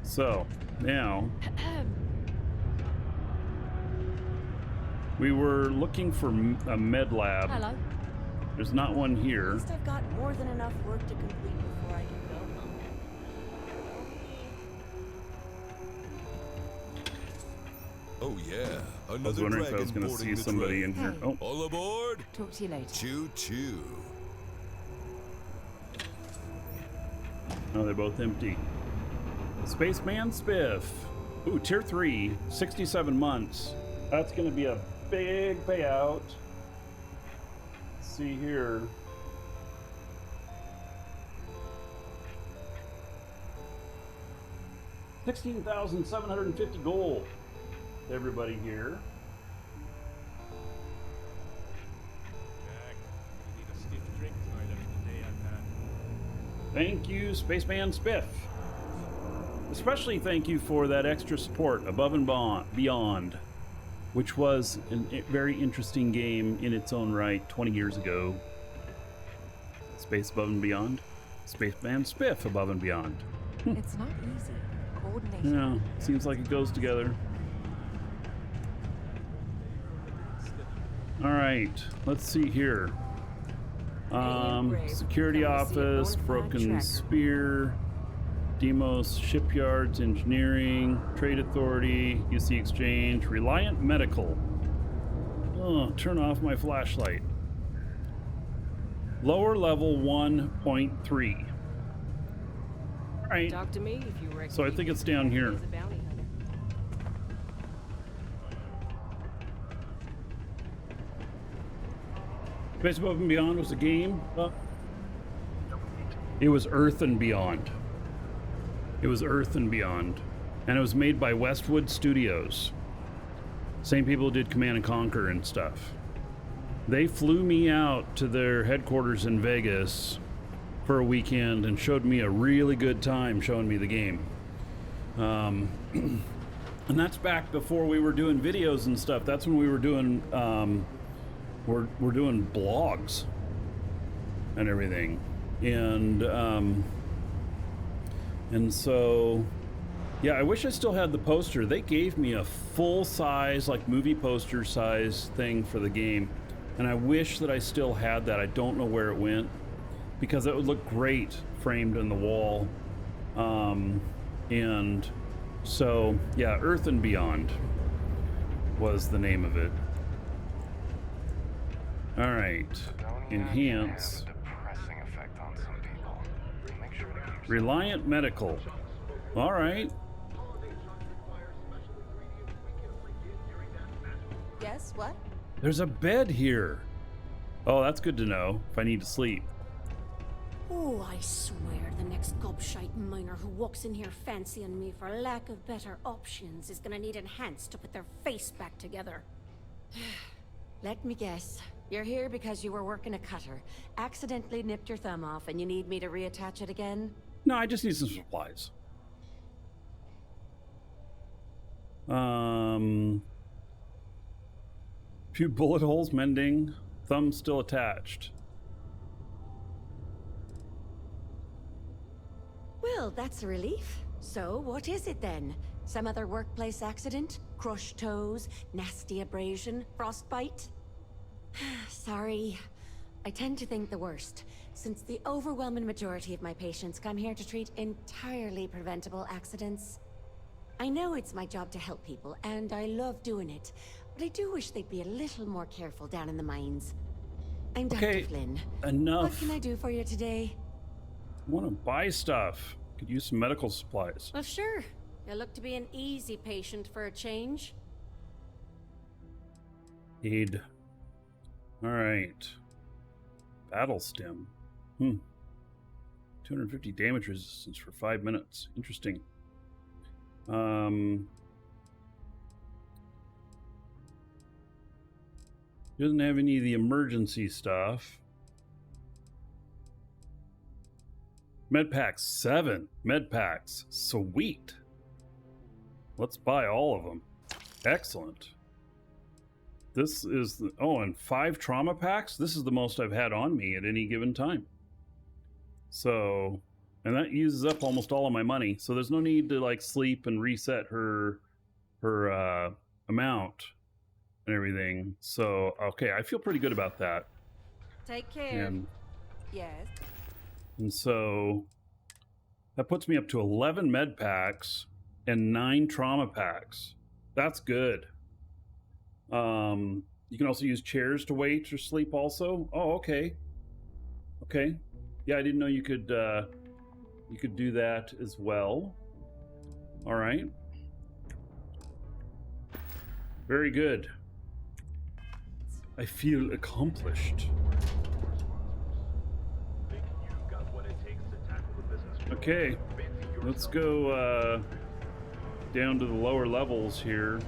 So now we were looking for a med lab. Hello. There's not one At here. least I've got more than enough work to complete before I can go home. Oh yeah, I was another wondering if I was dragon going to see boarding the somebody in train. here. Oh, All aboard! Talk to you later. Choo choo. no, they're both empty. Spaceman Spiff. Ooh, tier 3, 67 months. That's going to be a big payout. Let's see here. $16,750 gold. Everybody here. Thank you, Spaceman Spiff. Especially thank you for that extra support, Above and Beyond, which was a very interesting game in its own right 20 years ago. Space Above and Beyond. Spaceman Spiff Above and Beyond. It's not easy. Coordination. Yeah, seems like it goes together. All right, let's see here. Security office, broken spear, Demos shipyards, engineering, trade authority, UC exchange, Reliant Medical. Oh, turn off my flashlight. Lower level 1.3. All right. Talk to me if you reckon. So I think it's down here. He's a bounty hunter. Space Above and Beyond was a game. It was Earth and Beyond. It was Earth and Beyond. And it was made by Westwood Studios. Same people who did Command and Conquer and stuff. They flew me out to their headquarters in Vegas for a weekend and showed me a really good time showing me the game. And that's back before we were doing videos and stuff. That's when we were doing we're doing blogs and everything. And so yeah, I wish I still had the poster. They gave me a full size, like movie poster size thing for the game. And I wish that I still had that. I don't know where it went, because that would look great framed in the wall. And so, yeah, Earth and Beyond was the name of it. All right, enhance. Reliant Medical. All right. Yes, what? There's a bed here. Oh, that's good to know if I need to sleep. Oh, I swear the next gobshite miner who walks in here fancying me for lack of better options is gonna need enhanced to put their face back together. Let me guess. You're here because you were working a cutter, accidentally nipped your thumb off, and you need me to reattach it again? No, I just need some supplies. Few bullet holes mending, thumb still attached. Well, that's a relief. So, what is it then? Some other workplace accident? Crushed toes? Nasty abrasion? Frostbite? Sorry. I tend to think the worst, since the overwhelming majority of my patients come here to treat entirely preventable accidents. I know it's my job to help people, and I love doing it, but I do wish they'd be a little more careful down in the mines. I'm Dr. Flynn. Enough. What can I do for you today? I want to buy stuff. Could use some medical supplies. Well, sure. You look to be an easy patient for a change. Aid. All right. Battle stem. 250 damage resistance for 5 minutes. Interesting. Doesn't have any of the emergency stuff. Medpacks 7. Medpacks. Sweet. Let's buy all of them. Excellent. This is the, oh, and 5 trauma packs. This is the most I've had on me at any given time. So, and that uses up almost all of my money. So there's no need to like sleep and reset her amount and everything. So, okay, I feel pretty good about that. Take care. And, Yes. and so that puts me up to 11 med packs and 9 trauma packs. That's good. You can also use chairs to wait or sleep also. Oh, okay. Okay. Yeah, I didn't know you could do that as well. All right. Very good. I feel accomplished. Okay. Let's go down to the lower levels here.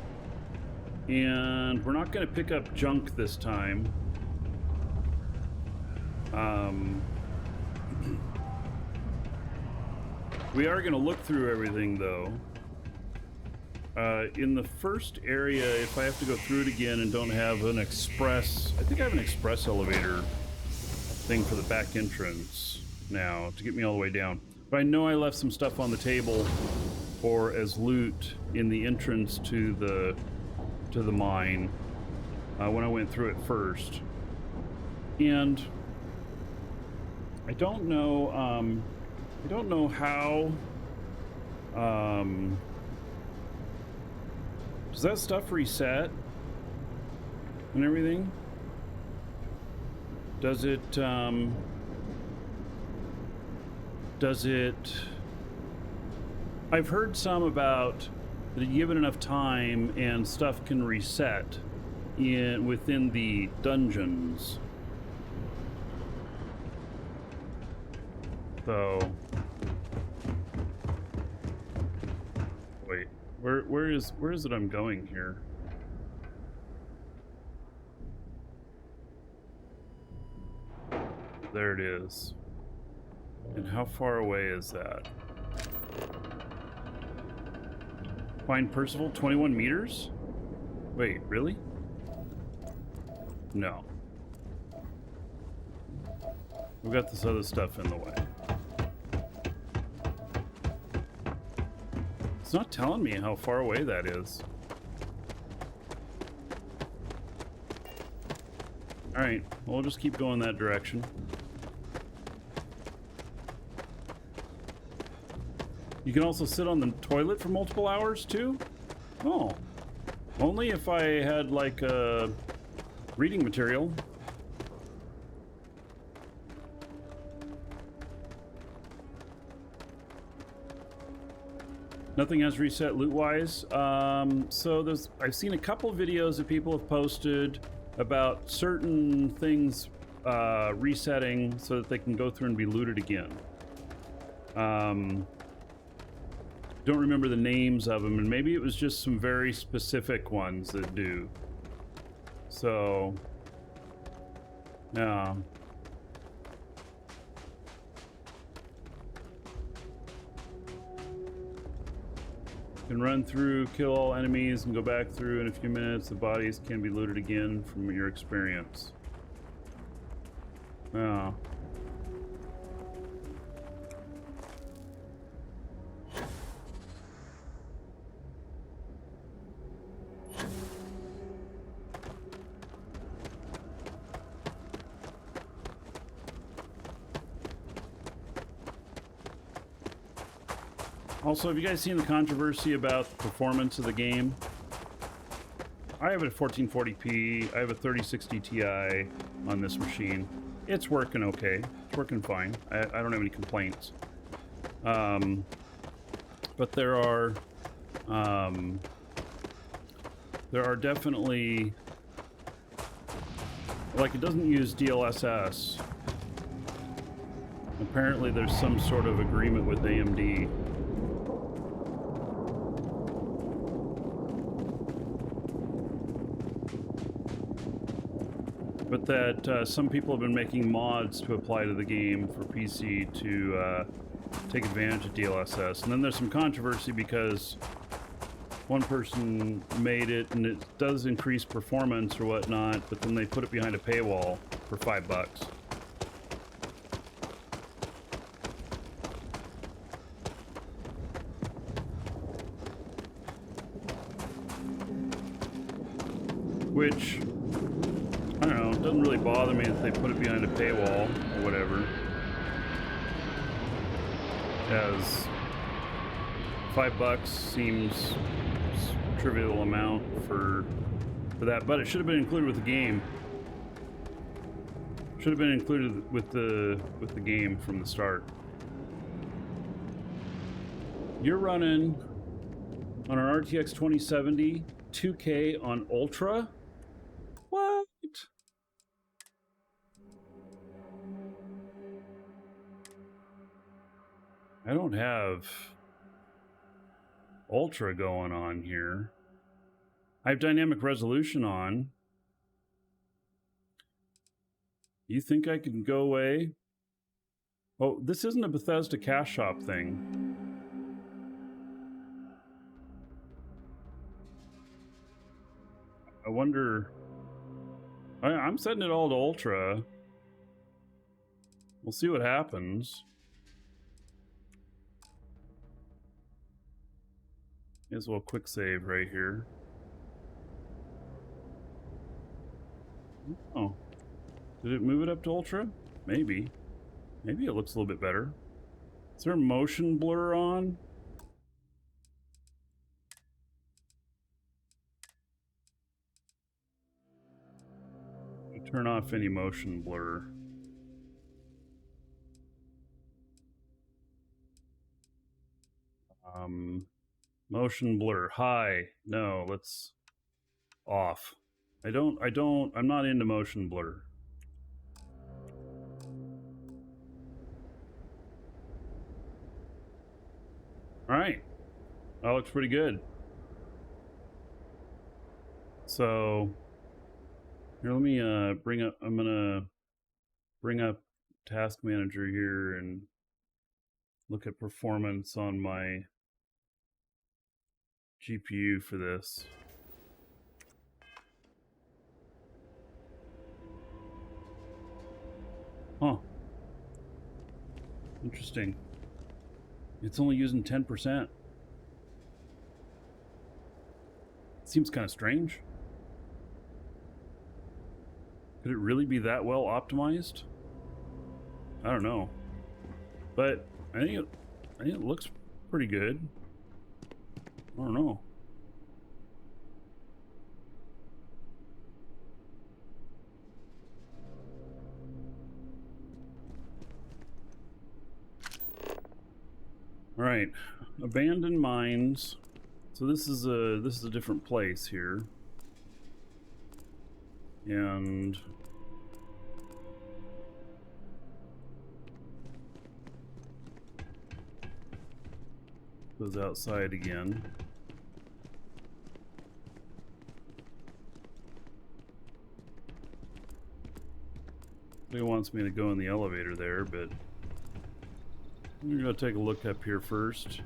And we're not going to pick up junk this time. We are going to look through everything, though. In the first area, if I have to go through it again and don't have an express... I think I have an express elevator thing for the back entrance now to get me all the way down. But I know I left some stuff on the table or as loot in the entrance to the mine when I went through it first. And I don't know how does that stuff reset and everything? Does it I've heard some about that you give it enough time and stuff can reset within the dungeons. So wait, where is it I'm going here? There it is. And how far away is that? Find Percival, 21 meters? Wait, really? No. We've got this other stuff in the way. It's not telling me how far away that is. Alright, well, we'll just keep going that direction. You can also sit on the toilet for multiple hours, too? Oh. Only if I had, like, reading material. Nothing has reset loot-wise. So I've seen a couple of videos that people have posted about certain things resetting so that they can go through and be looted again. Don't remember the names of them, and maybe it was just some very specific ones that do. So, yeah. You can run through, kill all enemies, and go back through in a few minutes. The bodies can be looted again from your experience. Yeah. Also, have you guys seen the controversy about the performance of the game? I have it at 1440p. I have a 3060 Ti on this machine. It's working okay. It's working fine. I don't have any complaints. But there are definitely, like, it doesn't use DLSS. Apparently there's some sort of agreement with AMD. But that some people have been making mods to apply to the game for PC to take advantage of DLSS. And then there's some controversy because one person made it, and it does increase performance or whatnot, but then they put it behind a paywall for $5. Which, I don't know, it doesn't really bother me that they put it behind a paywall or whatever. As $5 seems a trivial amount for that, but it should have been included with the game. Should have been included with the game from the start. You're running on an RTX 2070 2K on Ultra? What? I don't have Ultra going on here. I have dynamic resolution on. You think I can go away? Oh, this isn't a Bethesda cash shop thing. I wonder... I'm setting it all to Ultra. We'll see what happens. May as well quick save right here. Oh. Did it move it up to Ultra? Maybe. Maybe it looks a little bit better. Is there motion blur on? Turn off any motion blur. Motion blur. High. No, let's off. I'm not into motion blur. All right. That looks pretty good. So here, let me bring up, I'm gonna bring up Task Manager here and look at performance on my GPU for this. Huh. Interesting. It's only using 10%. Seems kind of strange. Could it really be that well optimized? I don't know. But I think it looks pretty good. I don't know. All right, abandoned mines. So this is a different place here, and goes outside again. He wants me to go in the elevator there, but I'm gonna take a look up here first.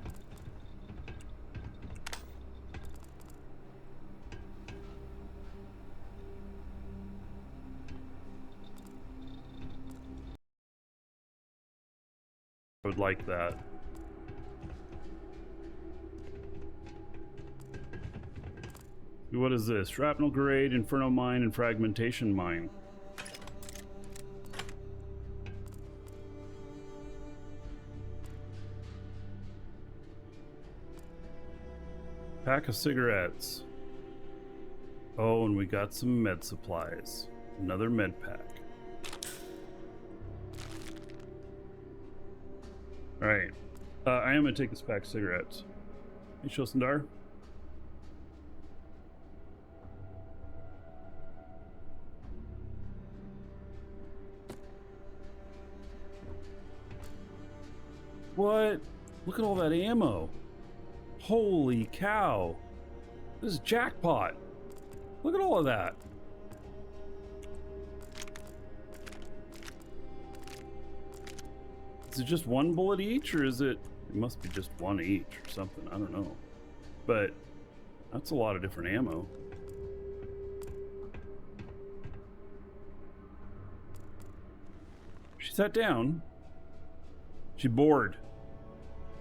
I would like that. What is this? Shrapnel grade, Inferno mine, and fragmentation mine. Pack of cigarettes. Oh, and we got some med supplies. Another med pack. Alright. I am going to take this pack of cigarettes. Hey, Shosandar. What? Look at all that ammo. Holy cow. This is jackpot. Look at all of that. Is it just one bullet each, or is it... It must be just one each or something. I don't know. But That's a lot of different ammo. She sat down. She bored.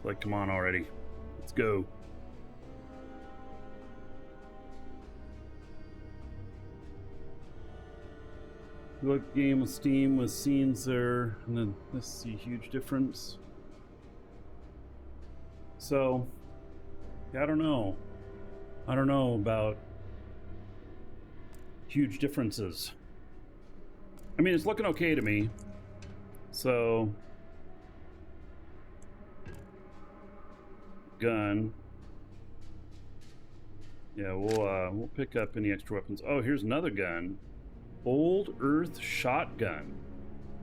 Like, come on already. Let's go. Look, game with Steam with scenes there, and then let's see, huge difference. So, yeah, I don't know. I don't know about huge differences. I mean, it's looking okay to me. So, gun. Yeah, we'll pick up any extra weapons. Oh, here's another gun. Old Earth shotgun.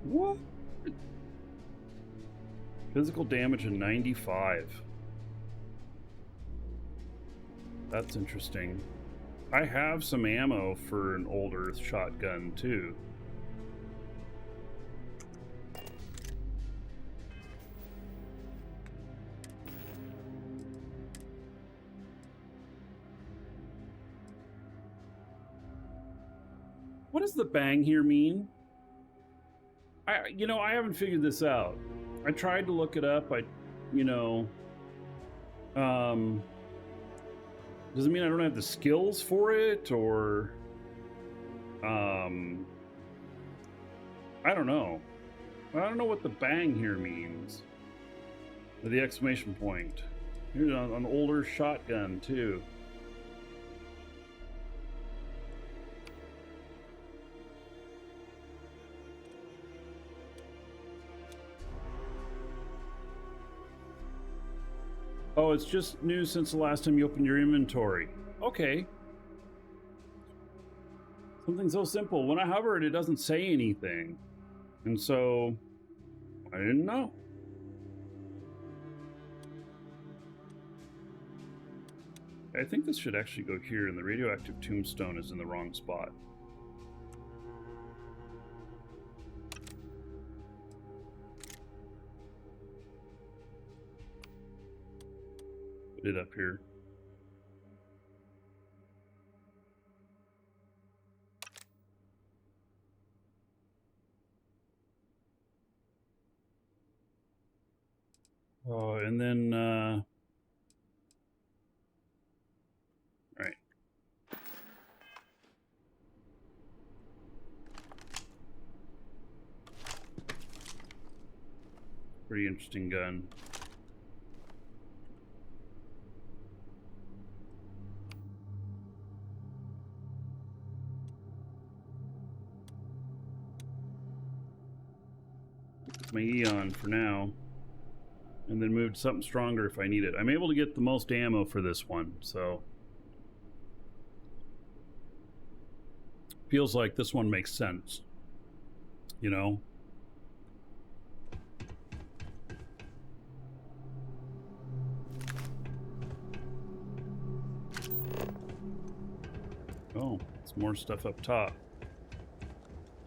What? Physical damage of 95. That's interesting. I have some ammo for an Old Earth shotgun too. What does the bang here mean? I haven't figured this out. I tried to look it up. Does it mean I don't have the skills for it, or I don't know. I don't know what the bang here means. Or the exclamation point. Here's an older shotgun too. Oh, it's just new since the last time you opened your inventory. Okay. Something so simple. When I hovered, it doesn't say anything. And so, I didn't know. I think this should actually go here, and the radioactive tombstone is in the wrong spot. Put it up here. Oh, and then, right. Pretty interesting gun. My Eon for now, and then move to something stronger if I need it. I'm able to get the most ammo for this one, so feels like this one makes sense, you know. Oh, it's more stuff up top.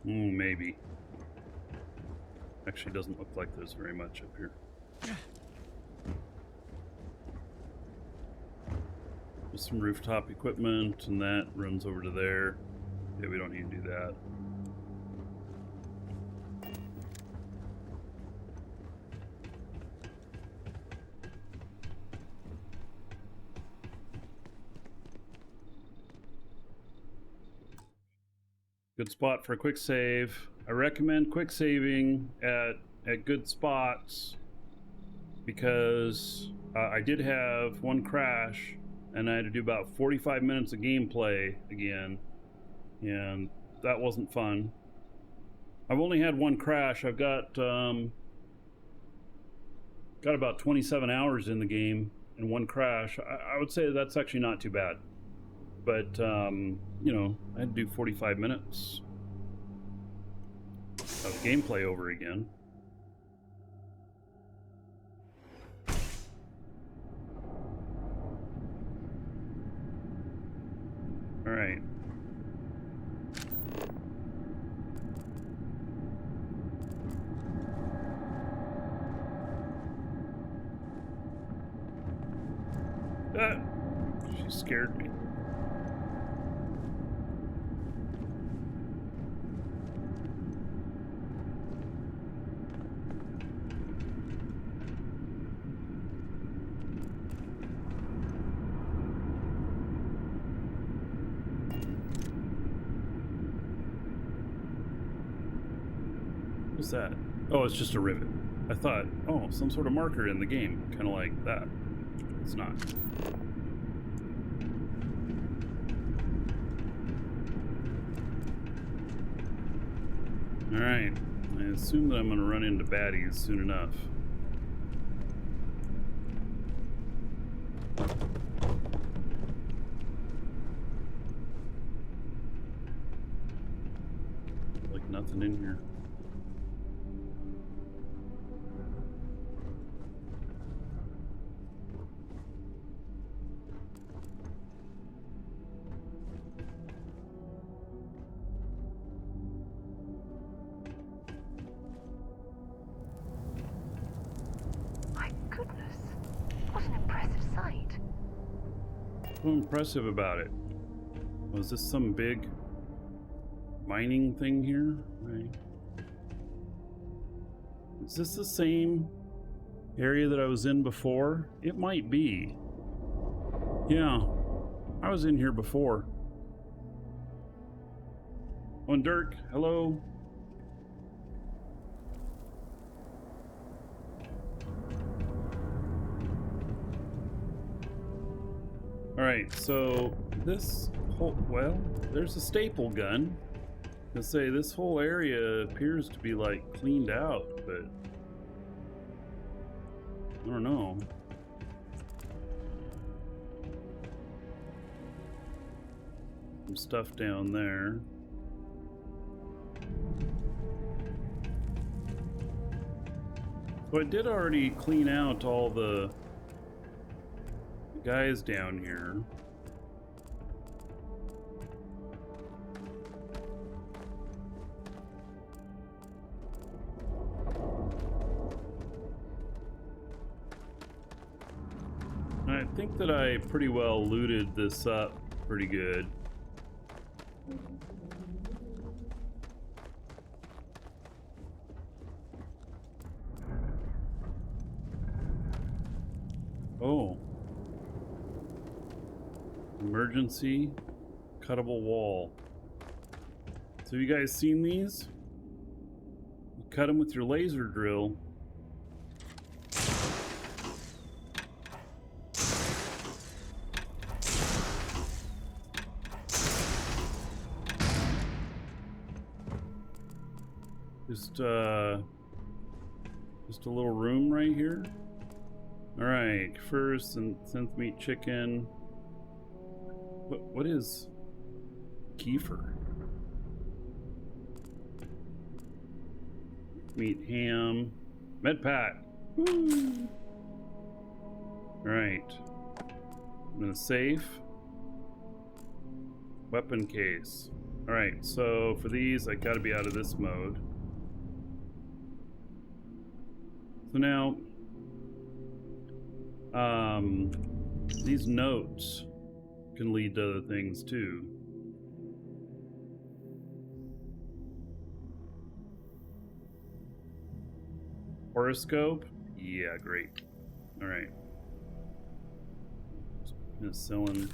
Maybe. Actually, doesn't look like there's very much up here. Just some rooftop equipment, and that runs over to there. Yeah, we don't need to do that. Good spot for a quick save. I recommend quick saving at good spots because I did have one crash and I had to do about 45 minutes of gameplay again, and that wasn't fun. I've only had one crash. I've got about 27 hours in the game and one crash. I would say that's actually not too bad, but you know, I had to do 45 minutes of gameplay over again. All right. Scared me. What's that? Oh, it's just a rivet. I thought, oh, some sort of marker in the game, kind of like that. It's not. Alright, I assume that I'm going to run into baddies soon enough. Like nothing in here. What's impressive about it? Was this some big mining thing here? Right. Is this the same area that I was in before? It might be. Yeah, I was in here before. Oh, and Dirk, hello. Alright, so this whole, well, there's a staple gun. Let's say this whole area appears to be like cleaned out, but I don't know. Some stuff down there. So I did already clean out all the guys down here. And I think that I pretty well looted this up pretty good. Oh. Emergency cuttable wall. So you guys seen these? You cut them with your laser drill. Just a little room right here. All right, first and synth meat chicken. What is kefir? Meat ham. Med pack. Woo. All right. I'm gonna save. Weapon case. All right, so for these, I gotta be out of this mode. So now, these notes can lead to other things too. Horoscope? Yeah, great. All right. Penicillin.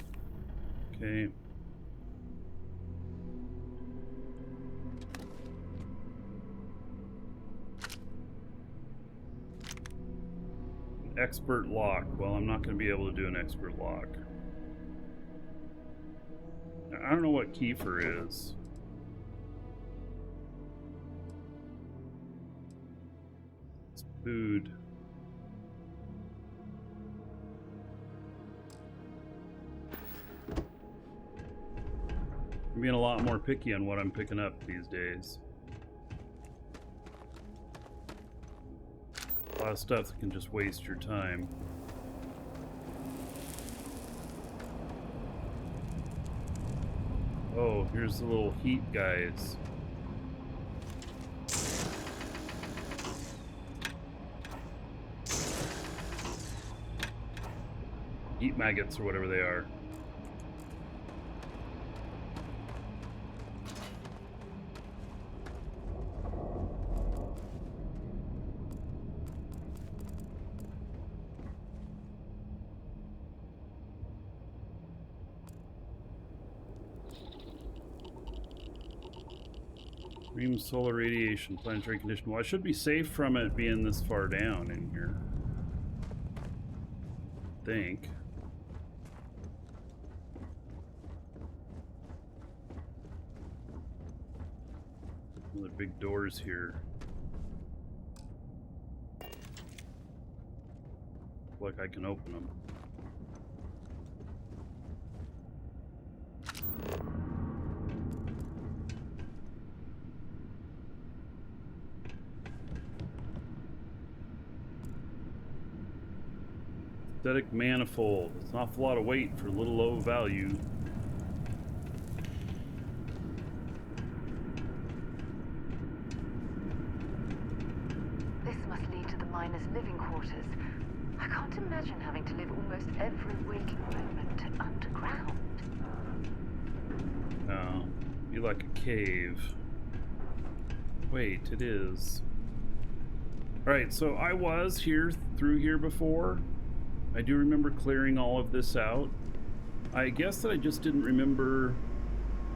Okay. Expert lock. Well, I'm not going to be able to do an expert lock. I don't know what kefir is. It's food. I'm being a lot more picky on what I'm picking up these days. A lot of stuff that can just waste your time. Oh, here's the little heat guys. Heat maggots or whatever they are. Extreme solar radiation, planetary condition. Well, I should be safe from it being this far down in here. I think. One of the big doors here. Like I can open them. Synthetic manifold. It's an awful lot of weight for a little low value. This must lead to the miners' living quarters. I can't imagine having to live almost every waking moment underground. Oh, be like a cave. Wait, it is. Alright, so I was through here before. I do remember clearing all of this out. I guess that I just didn't remember.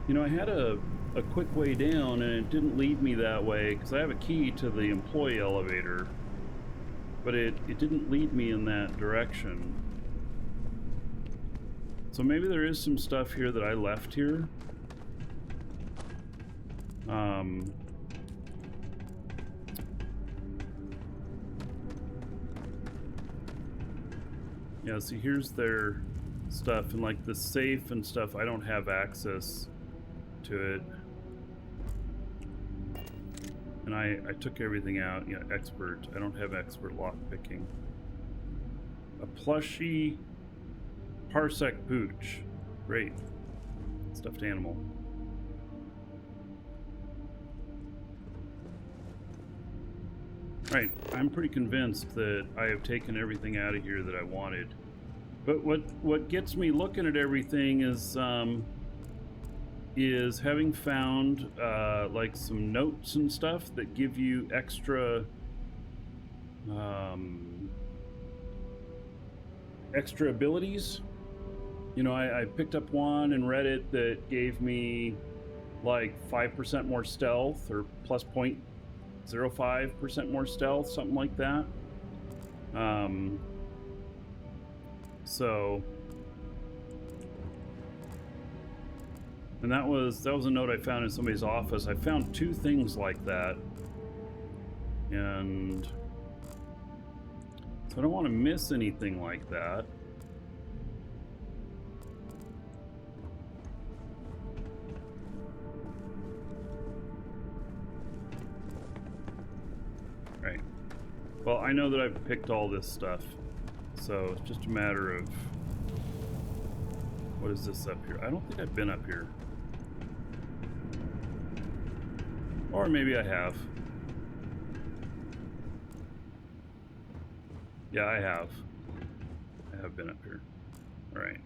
You know, I had a quick way down and it didn't lead me that way because I have a key to the employee elevator. But it didn't lead me in that direction. So maybe there is some stuff here that I left here. Yeah, see, here's their stuff, and like the safe and stuff, I don't have access to it. And I took everything out. Yeah, expert. I don't have expert lock picking. A plushy parsec pooch. Great. Stuffed animal. Right, I'm pretty convinced that I have taken everything out of here that I wanted. But what gets me looking at everything is having found like some notes and stuff that give you extra extra abilities. You know, I picked up one and read it that gave me like 5% more stealth or plus 0.05% more stealth, something like that. So, and that was a note I found in somebody's office. I found 2 things like that, and so I don't want to miss anything like that. Right. Well, I know that I've picked all this stuff, so it's just a matter of what is this up here? I don't think I've been up here. Or maybe I have. Yeah, I have. I have been up here. All right.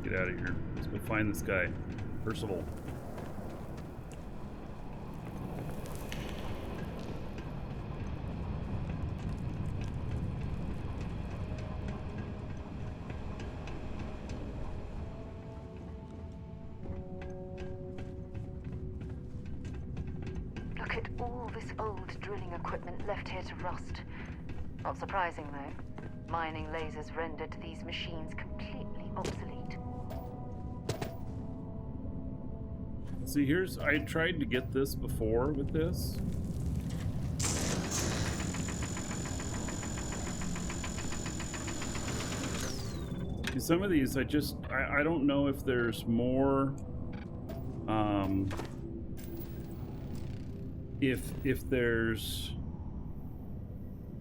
Get out of here. Let's go find this guy, Percival. Look at all this old drilling equipment left here to rust. Not surprising, though. Mining lasers rendered these machines completely obsolete. See, I tried to get this before with this. See, some of these, I don't know if there's more, if there's,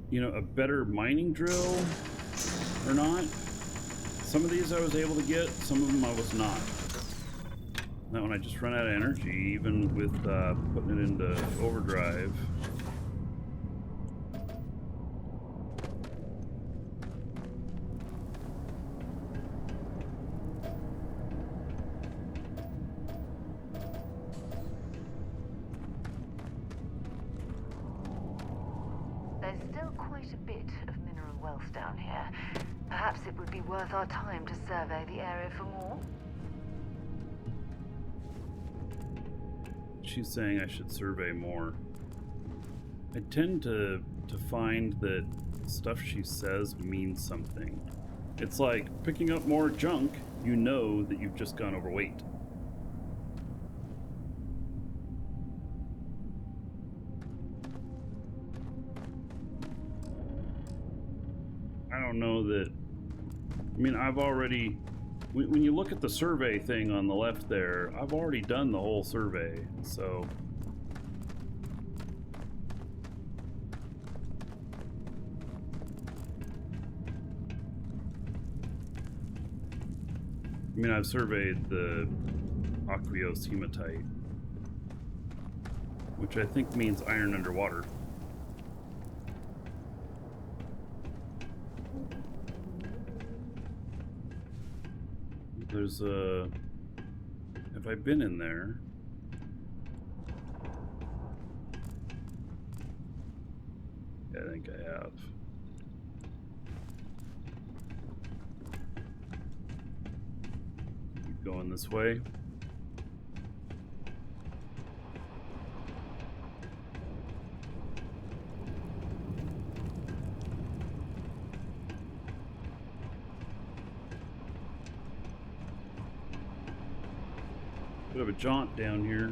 you know, a better mining drill or not. Some of these I was able to get, some of them I was not. That one I just run out of energy, even with putting it into overdrive. quite a bit of mineral wealth down here. Perhaps it would be worth our time to survey the area for more. She's saying I should survey more. I tend to find that stuff she says means something. It's like picking up more junk, you know that you've just gone overweight. I don't know that. I mean, I've already. When you look at the survey thing on the left there, I've already done the whole survey, so. I mean, I've surveyed the aqueous hematite, which I think means iron underwater. There's a... Have I been in there? Yeah, I think I have. Keep going this way. Bit of a jaunt down here.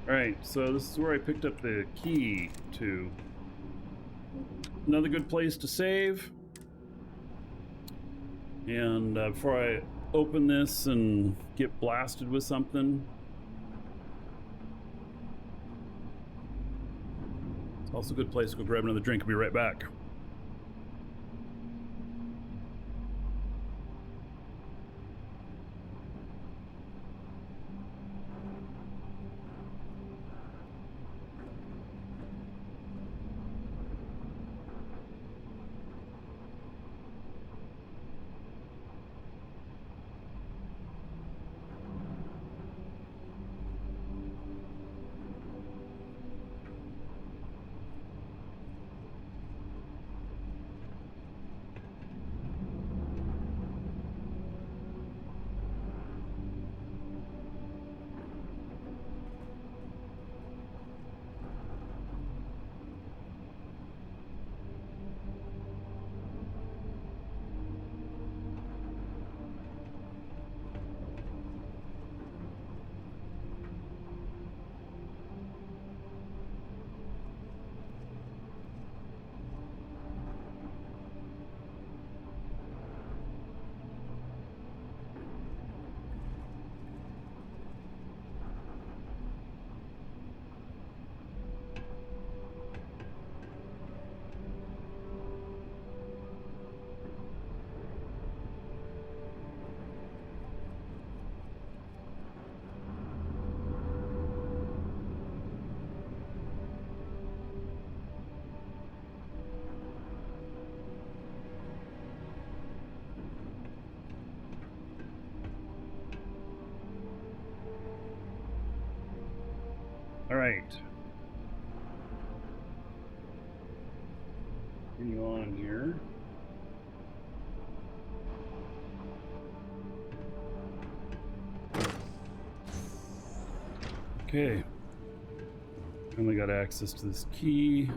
Alright, so this is where I picked up the key to. Another good place to save. And before I open this and get blasted with something. It's also a good place to go grab another drink. I'll be right back. All right. Continue on here. Okay. Only got access to this key.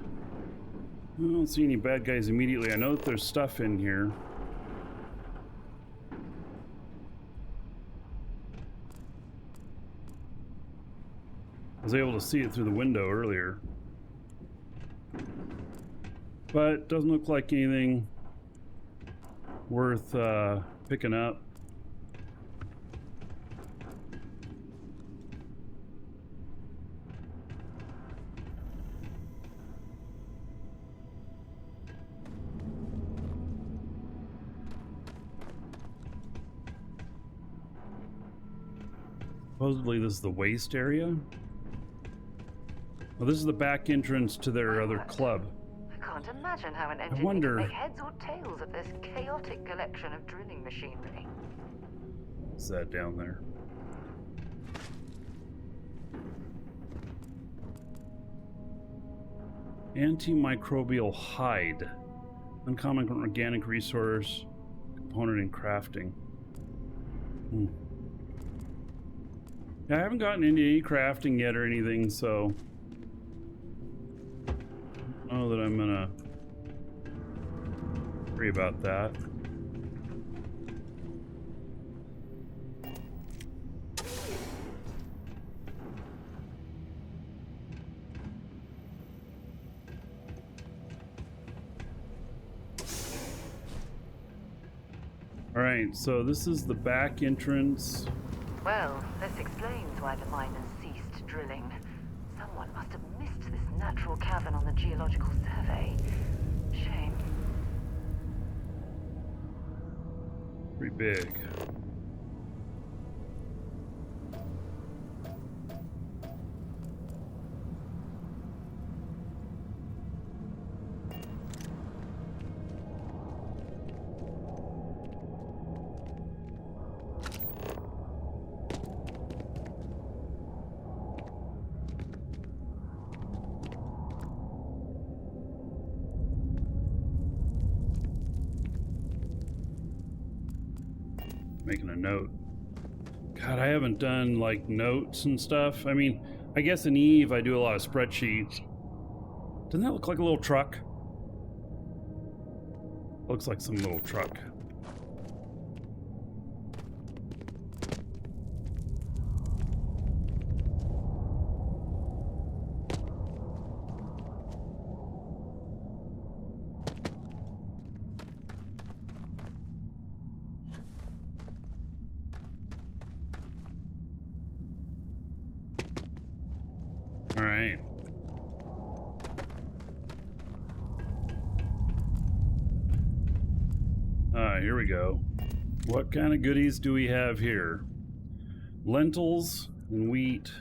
I don't see any bad guys immediately. I know that there's stuff in here. I was able to see it through the window earlier. But it doesn't look like anything worth picking up. Supposedly this is the waste area. Well, this is the back entrance to their other club. I can't imagine how an engineer can make heads or tails of this chaotic collection of drilling machinery. What's that down there? Antimicrobial hide. Uncommon organic resource. Component in crafting. Yeah, I haven't gotten into any crafting yet or anything, so I don't know that I'm gonna worry about that. All right, so this is the back entrance. Well, this explains why the miners ceased drilling. Someone must have missed this natural cavern on the geological survey. Shame. Pretty big. Making a note. God, I haven't done like notes and stuff. I mean, I guess in Eve I do a lot of spreadsheets. Doesn't that look like a little truck? Looks like some little truck. All right. Here we go. What kind of goodies do we have here? Lentils and wheat.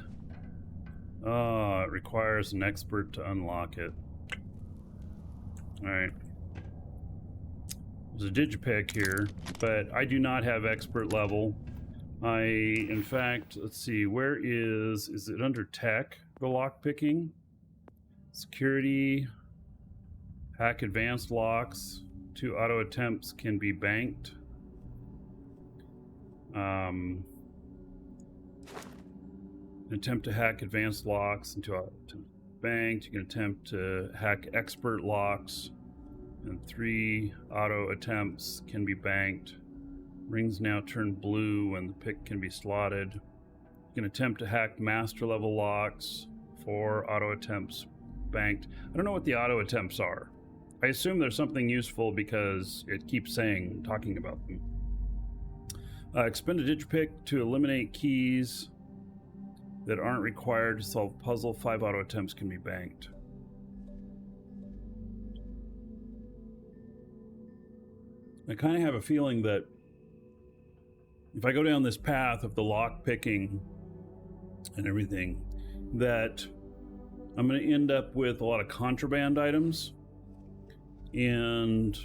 It requires an expert to unlock it. All right. There's a digipick here, but I do not have expert level. In fact, let's see, where is it under tech, the lockpicking? Security, hack advanced locks, 2 auto attempts can be banked. An attempt to hack advanced locks and 2 auto attempts banked. You can attempt to hack expert locks, and 3 auto attempts can be banked. Rings now turn blue when the pick can be slotted. You can attempt to hack master level locks, 4 auto attempts banked. I don't know what the auto attempts are. I assume there's something useful because it keeps talking about them. Expend a digipick to eliminate keys that aren't required to solve a puzzle. 5 auto attempts can be banked. I kind of have a feeling that if I go down this path of the lock picking and everything, that I'm going to end up with a lot of contraband items. And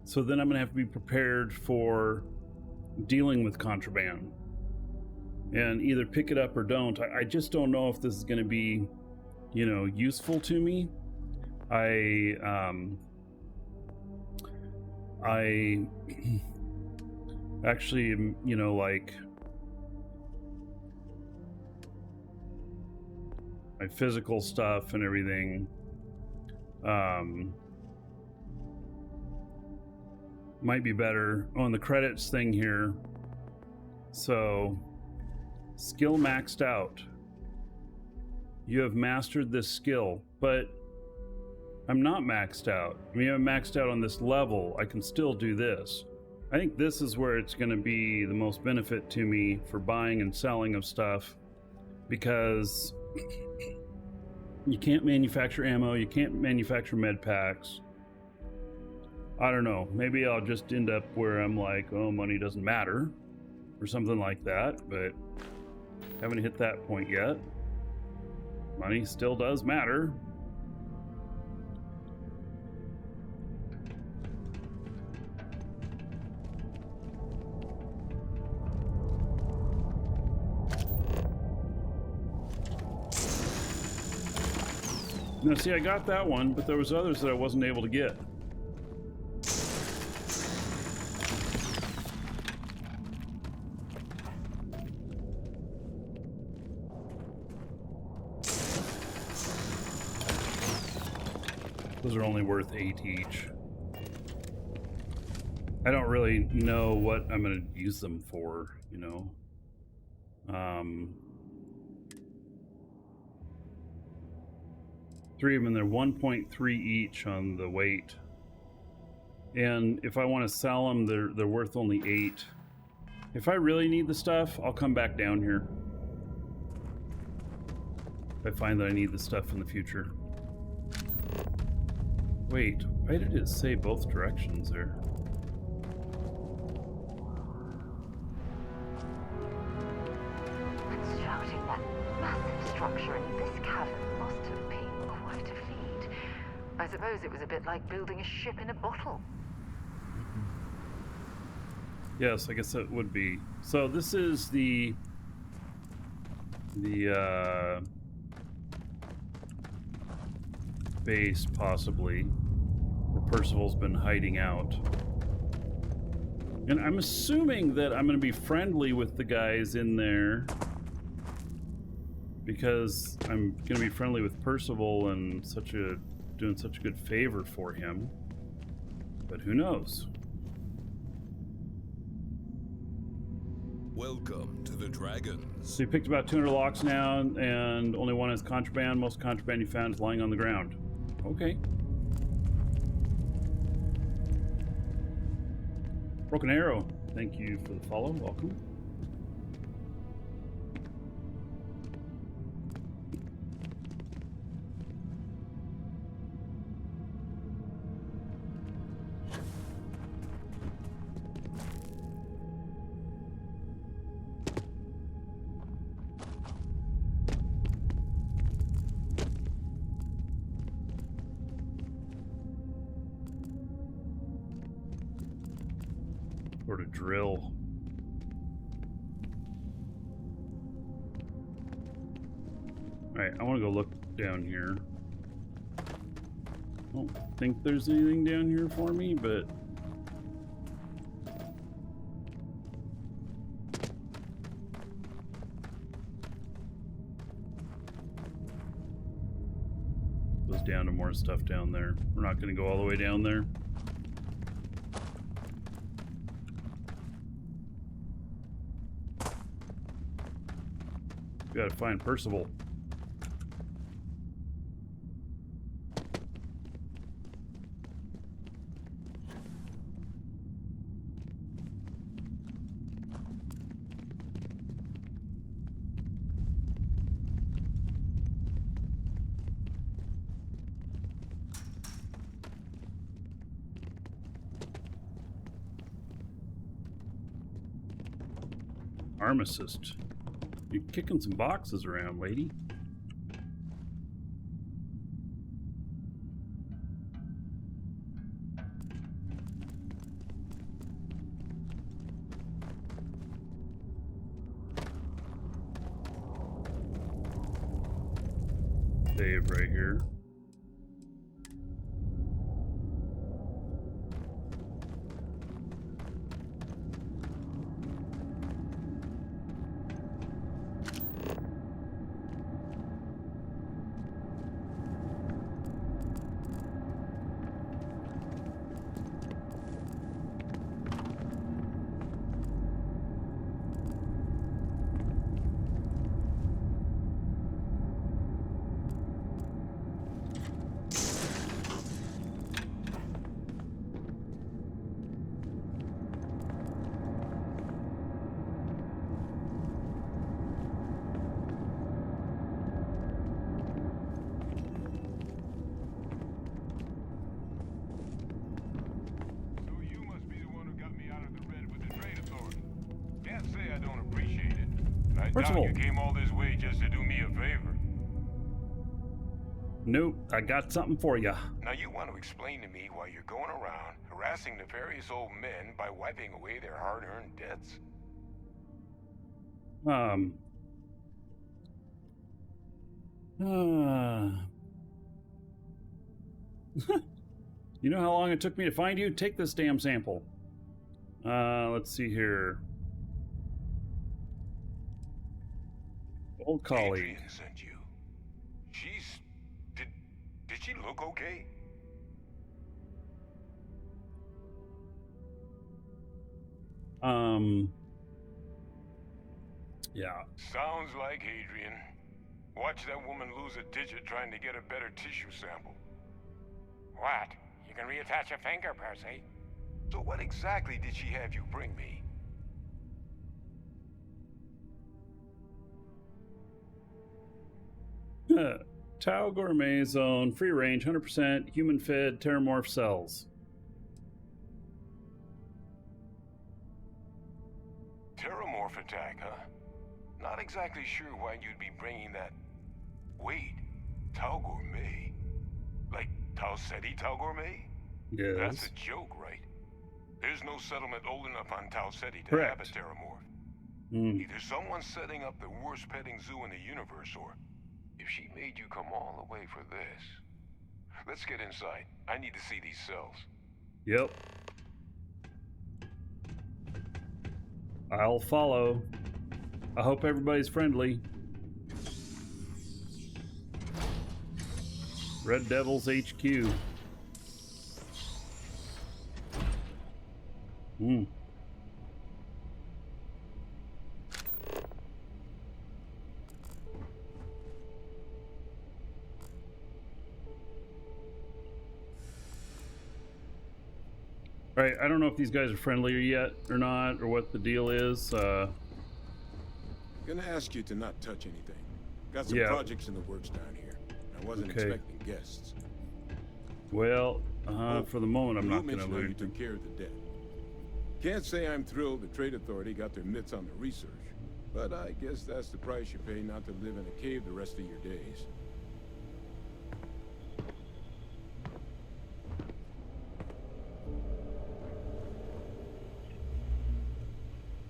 so then I'm going to have to be prepared for dealing with contraband and either pick it up or don't. I just don't know if this is going to be, useful to me. I actually, like my physical stuff and everything, might be better on the credits thing here. So, skill maxed out. You have mastered this skill, but I'm not maxed out. I mean, I'm maxed out on this level. I can still do this. I think this is where it's going to be the most benefit to me for buying and selling of stuff, because you can't manufacture ammo, you can't manufacture med packs. I don't know, maybe I'll just end up where I'm like, oh, money doesn't matter, or something like that, but haven't hit that point yet. Money still does matter. Now, see, I got that one, but there was others that I wasn't able to get. Those are only worth 8 each. I don't really know what I'm going to use them for, you know. 3 of them, they're 1.3 each on the weight. And if I want to sell them, they're worth only 8. If I really need the stuff, I'll come back down here. If I find that I need the stuff in the future. Wait, why did it say both directions there? Constructing that massive structure in this cavern must have been quite a feat. I suppose it was a bit like building a ship in a bottle. Yes, I guess that would be. So this is the base, possibly, where Percival's been hiding out. And I'm assuming that I'm going to be friendly with the guys in there because I'm going to be friendly with Percival and doing such a good favor for him. But who knows? Welcome to the Dragons. So you picked about 200 locks now, and only one is contraband. Most contraband you found is lying on the ground. Okay. Broken Arrow, thank you for the follow. Welcome. Or to drill. Alright, I want to go look down here. I don't think there's anything down here for me, but goes down to more stuff down there. We're not going to go all the way down there. We gotta find Percival. Arm assist. You're kicking some boxes around, lady. Save right here. Percival. You came all this way just to do me a favor. Nope, I got something for you. Now you want to explain to me why you're going around harassing nefarious old men by wiping away their hard-earned debts? You know how long it took me to find you? Take this damn sample. Let's see here. Old colleague. Adrian sent you. She's... Did she look okay? Yeah. Sounds like Adrian. Watch that woman lose a digit trying to get a better tissue sample. What? You can reattach a finger, Percy. So what exactly did she have you bring me? Tau Gourmet Zone, free range, 100% human fed terramorph cells. Terramorph attack, huh? Not exactly sure why you'd be bringing that... Wait, Tau Gourmet? Like Tau Ceti Tau Gourmet? Yes. That's a joke, right? There's no settlement old enough on Tau Ceti to Correct. have a terramorph. Mm. Either someone's setting up the worst petting zoo in the universe, or if she made you come all the way for this. Let's get inside. I need to see these cells. Yep. I'll follow. I hope everybody's friendly. Red Devils HQ. Hmm. All right, I don't know if these guys are friendlier yet or not, or what the deal is. Gonna ask you to not touch anything. Got some projects in the works down here. I wasn't expecting guests. Well, for the moment, I'm not going to mention how you lose. took care of the dead. Can't say I'm thrilled the Trade Authority got their mitts on the research, but I guess that's the price you pay not to live in a cave the rest of your days.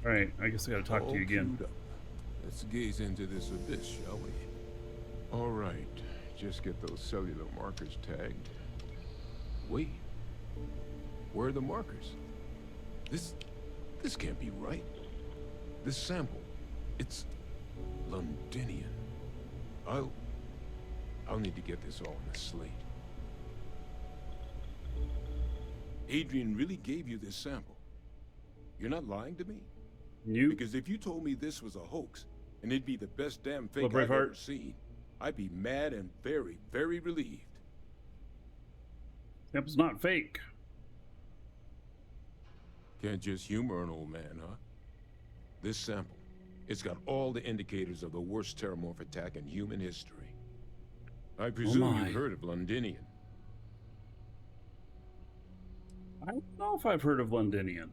All right, I guess I got to talk to you again. queued up. Let's gaze into this abyss, shall we? All right, just get those cellular markers tagged. Wait, where are the markers? This can't be right. This sample, it's Londinian. I'll need to get this all on the slate. Adrian really gave you this sample. You're not lying to me? Because if you told me this was a hoax, and it'd be the best damn fake I've ever seen, I'd be mad and very, very relieved. That was not fake. Can't just humor an old man, huh? This sample, it's got all the indicators of the worst terramorph attack in human history. I presume you've heard of Londinian. I don't know if I've heard of Londinian.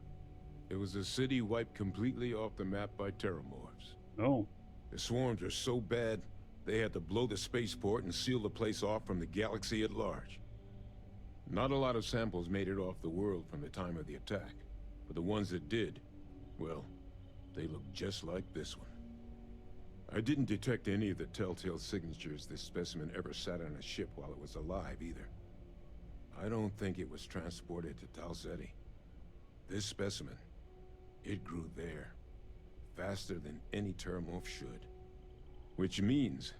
It was a city wiped completely off the map by terramorphs. Oh. The swarms are so bad, they had to blow the spaceport and seal the place off from the galaxy at large. Not a lot of samples made it off the world from the time of the attack, but the ones that did, well, they look just like this one. I didn't detect any of the telltale signatures this specimen ever sat on a ship while it was alive, either. I don't think it was transported to Tau Ceti. This specimen, it grew there, faster than any terramorph should. Which means,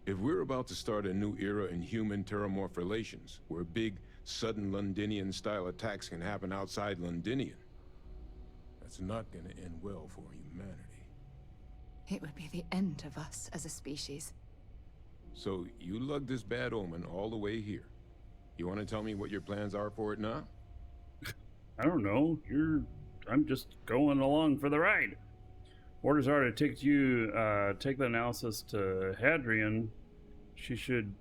if we're about to start a new era in human-terramorph relations, where big, sudden Londinian-style attacks can happen outside Londinian, that's not gonna end well for humanity. It would be the end of us as a species. So, you lugged this bad omen all the way here. You want to tell me what your plans are for it now? I don't know. I'm just going along for the ride. Orders are to take the analysis to Hadrian. She should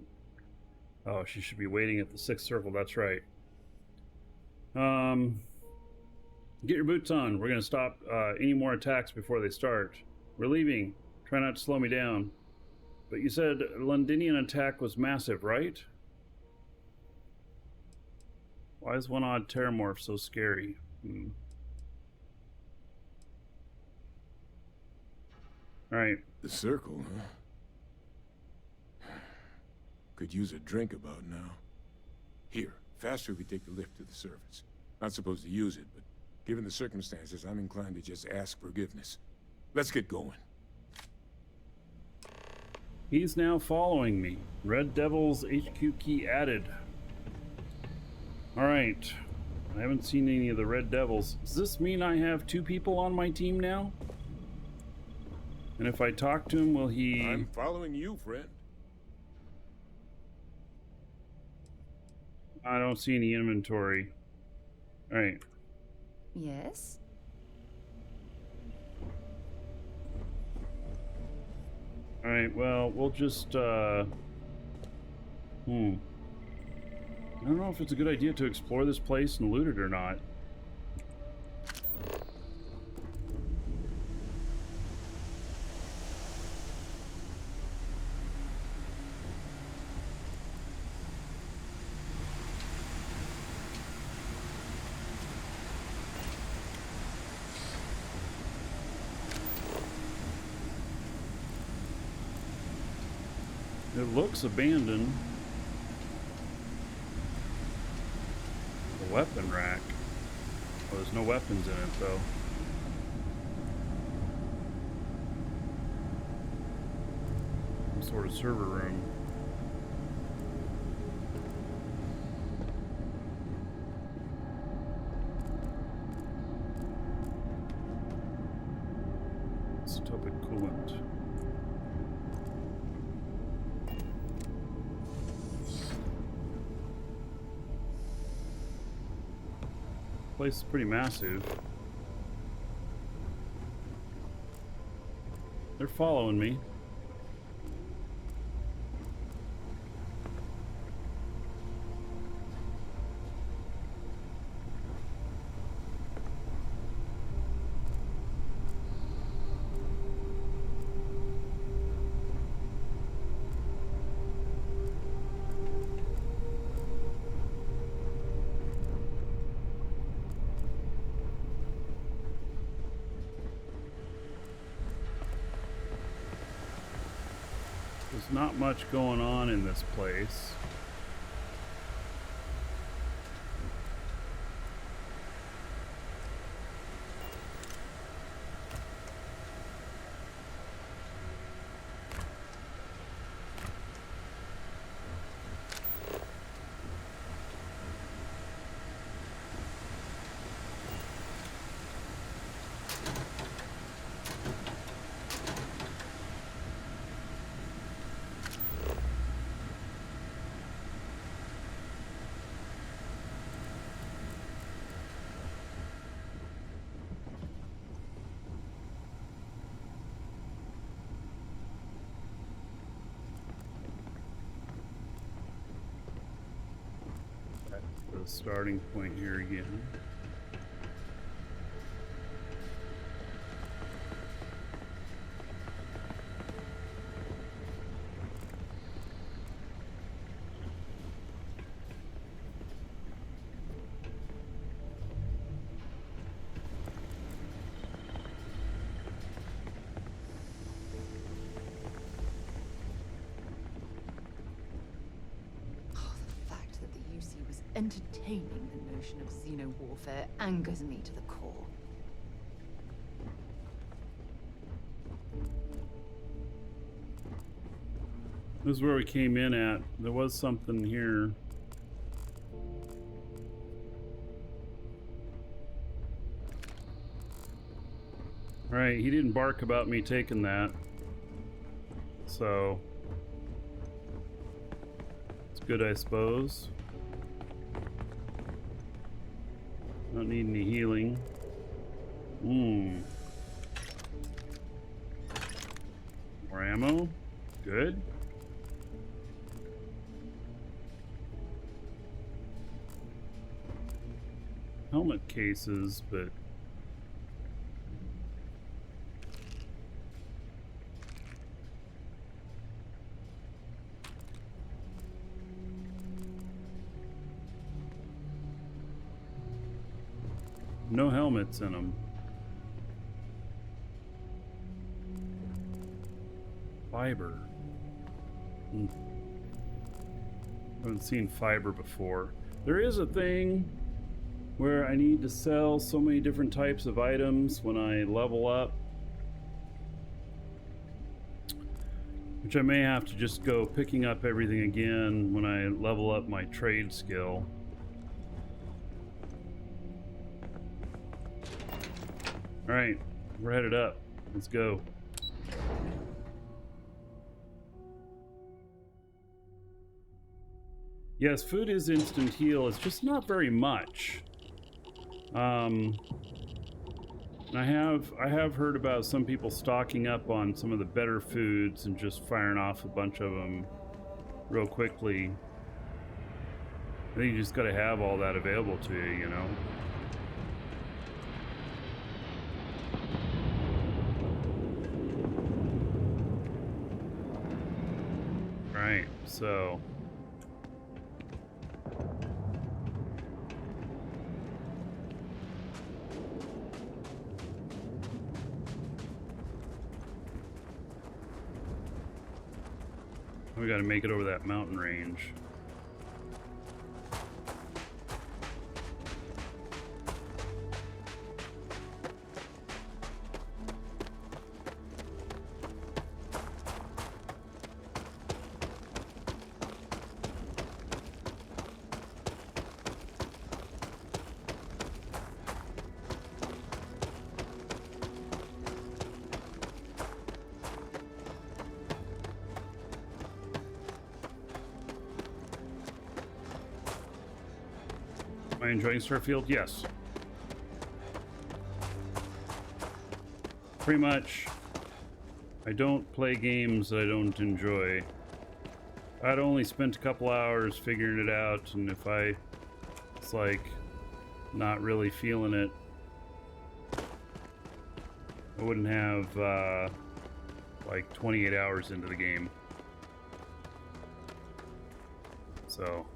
be waiting at the 6th circle. That's right. Get your boots on. We're gonna stop any more attacks before they start. We're leaving. Try not to slow me down. But you said Londinian attack was massive, right? Why is one odd terramorph so scary? Alright. The circle, huh? Could use a drink about now. Here, faster if we take the lift to the surface. Not supposed to use it, but given the circumstances, I'm inclined to just ask forgiveness. Let's get going. He's now following me. Red Devil's HQ key added. Alright. I haven't seen any of the Red Devils. Does this mean I have 2 people on my team now? And if I talk to him, will he... I'm following you, friend. I don't see any inventory. Alright. Yes? Alright, well, we'll just, I don't know if it's a good idea to explore this place and loot it or not. It looks abandoned. The weapon rack. Oh, there's no weapons in it, though. Some sort of server room. Stupid coolant. Place is pretty massive. They're following me. There's not much going on in this place. The starting point here again. Entertaining the notion of xeno-warfare angers me to the core. This is where we came in at. There was something here. Alright, he didn't bark about me taking that. So it's good, I suppose. Don't need any healing. More ammo. Good. Helmet cases, but no helmets in them. Fiber. Haven't seen fiber before. There is a thing where I need to sell so many different types of items when I level up, which I may have to just go picking up everything again when I level up my trade skill. All right, we're headed up. Let's go. Yes, food is instant heal. It's just not very much. I have heard about some people stocking up on some of the better foods and just firing off a bunch of them real quickly. I think you just got to have all that available to you, you know. Right, so we got to make it over that mountain range. Am I enjoying Starfield? Yes. Pretty much. I don't play games that I don't enjoy. I'd only spent a couple hours figuring it out, and if it's like not really feeling it, I wouldn't have like 28 hours into the game. So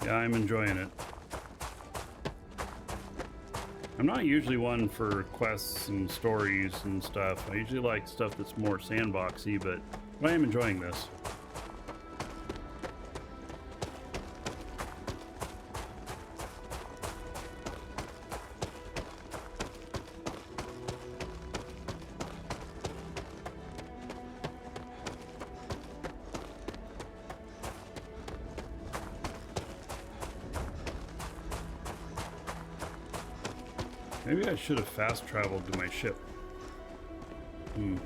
yeah, I'm enjoying it. I'm not usually one for quests and stories and stuff. I usually like stuff that's more sandboxy, but I am enjoying this. Maybe I should have fast traveled to my ship. An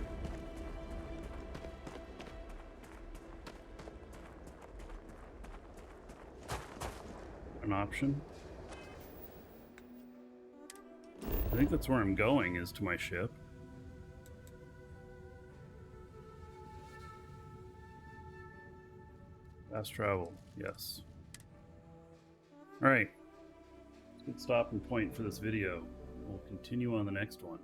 option? I think that's where I'm going, is to my ship. Fast travel, yes. Alright. Good stopping point for this video. We'll continue on the next one.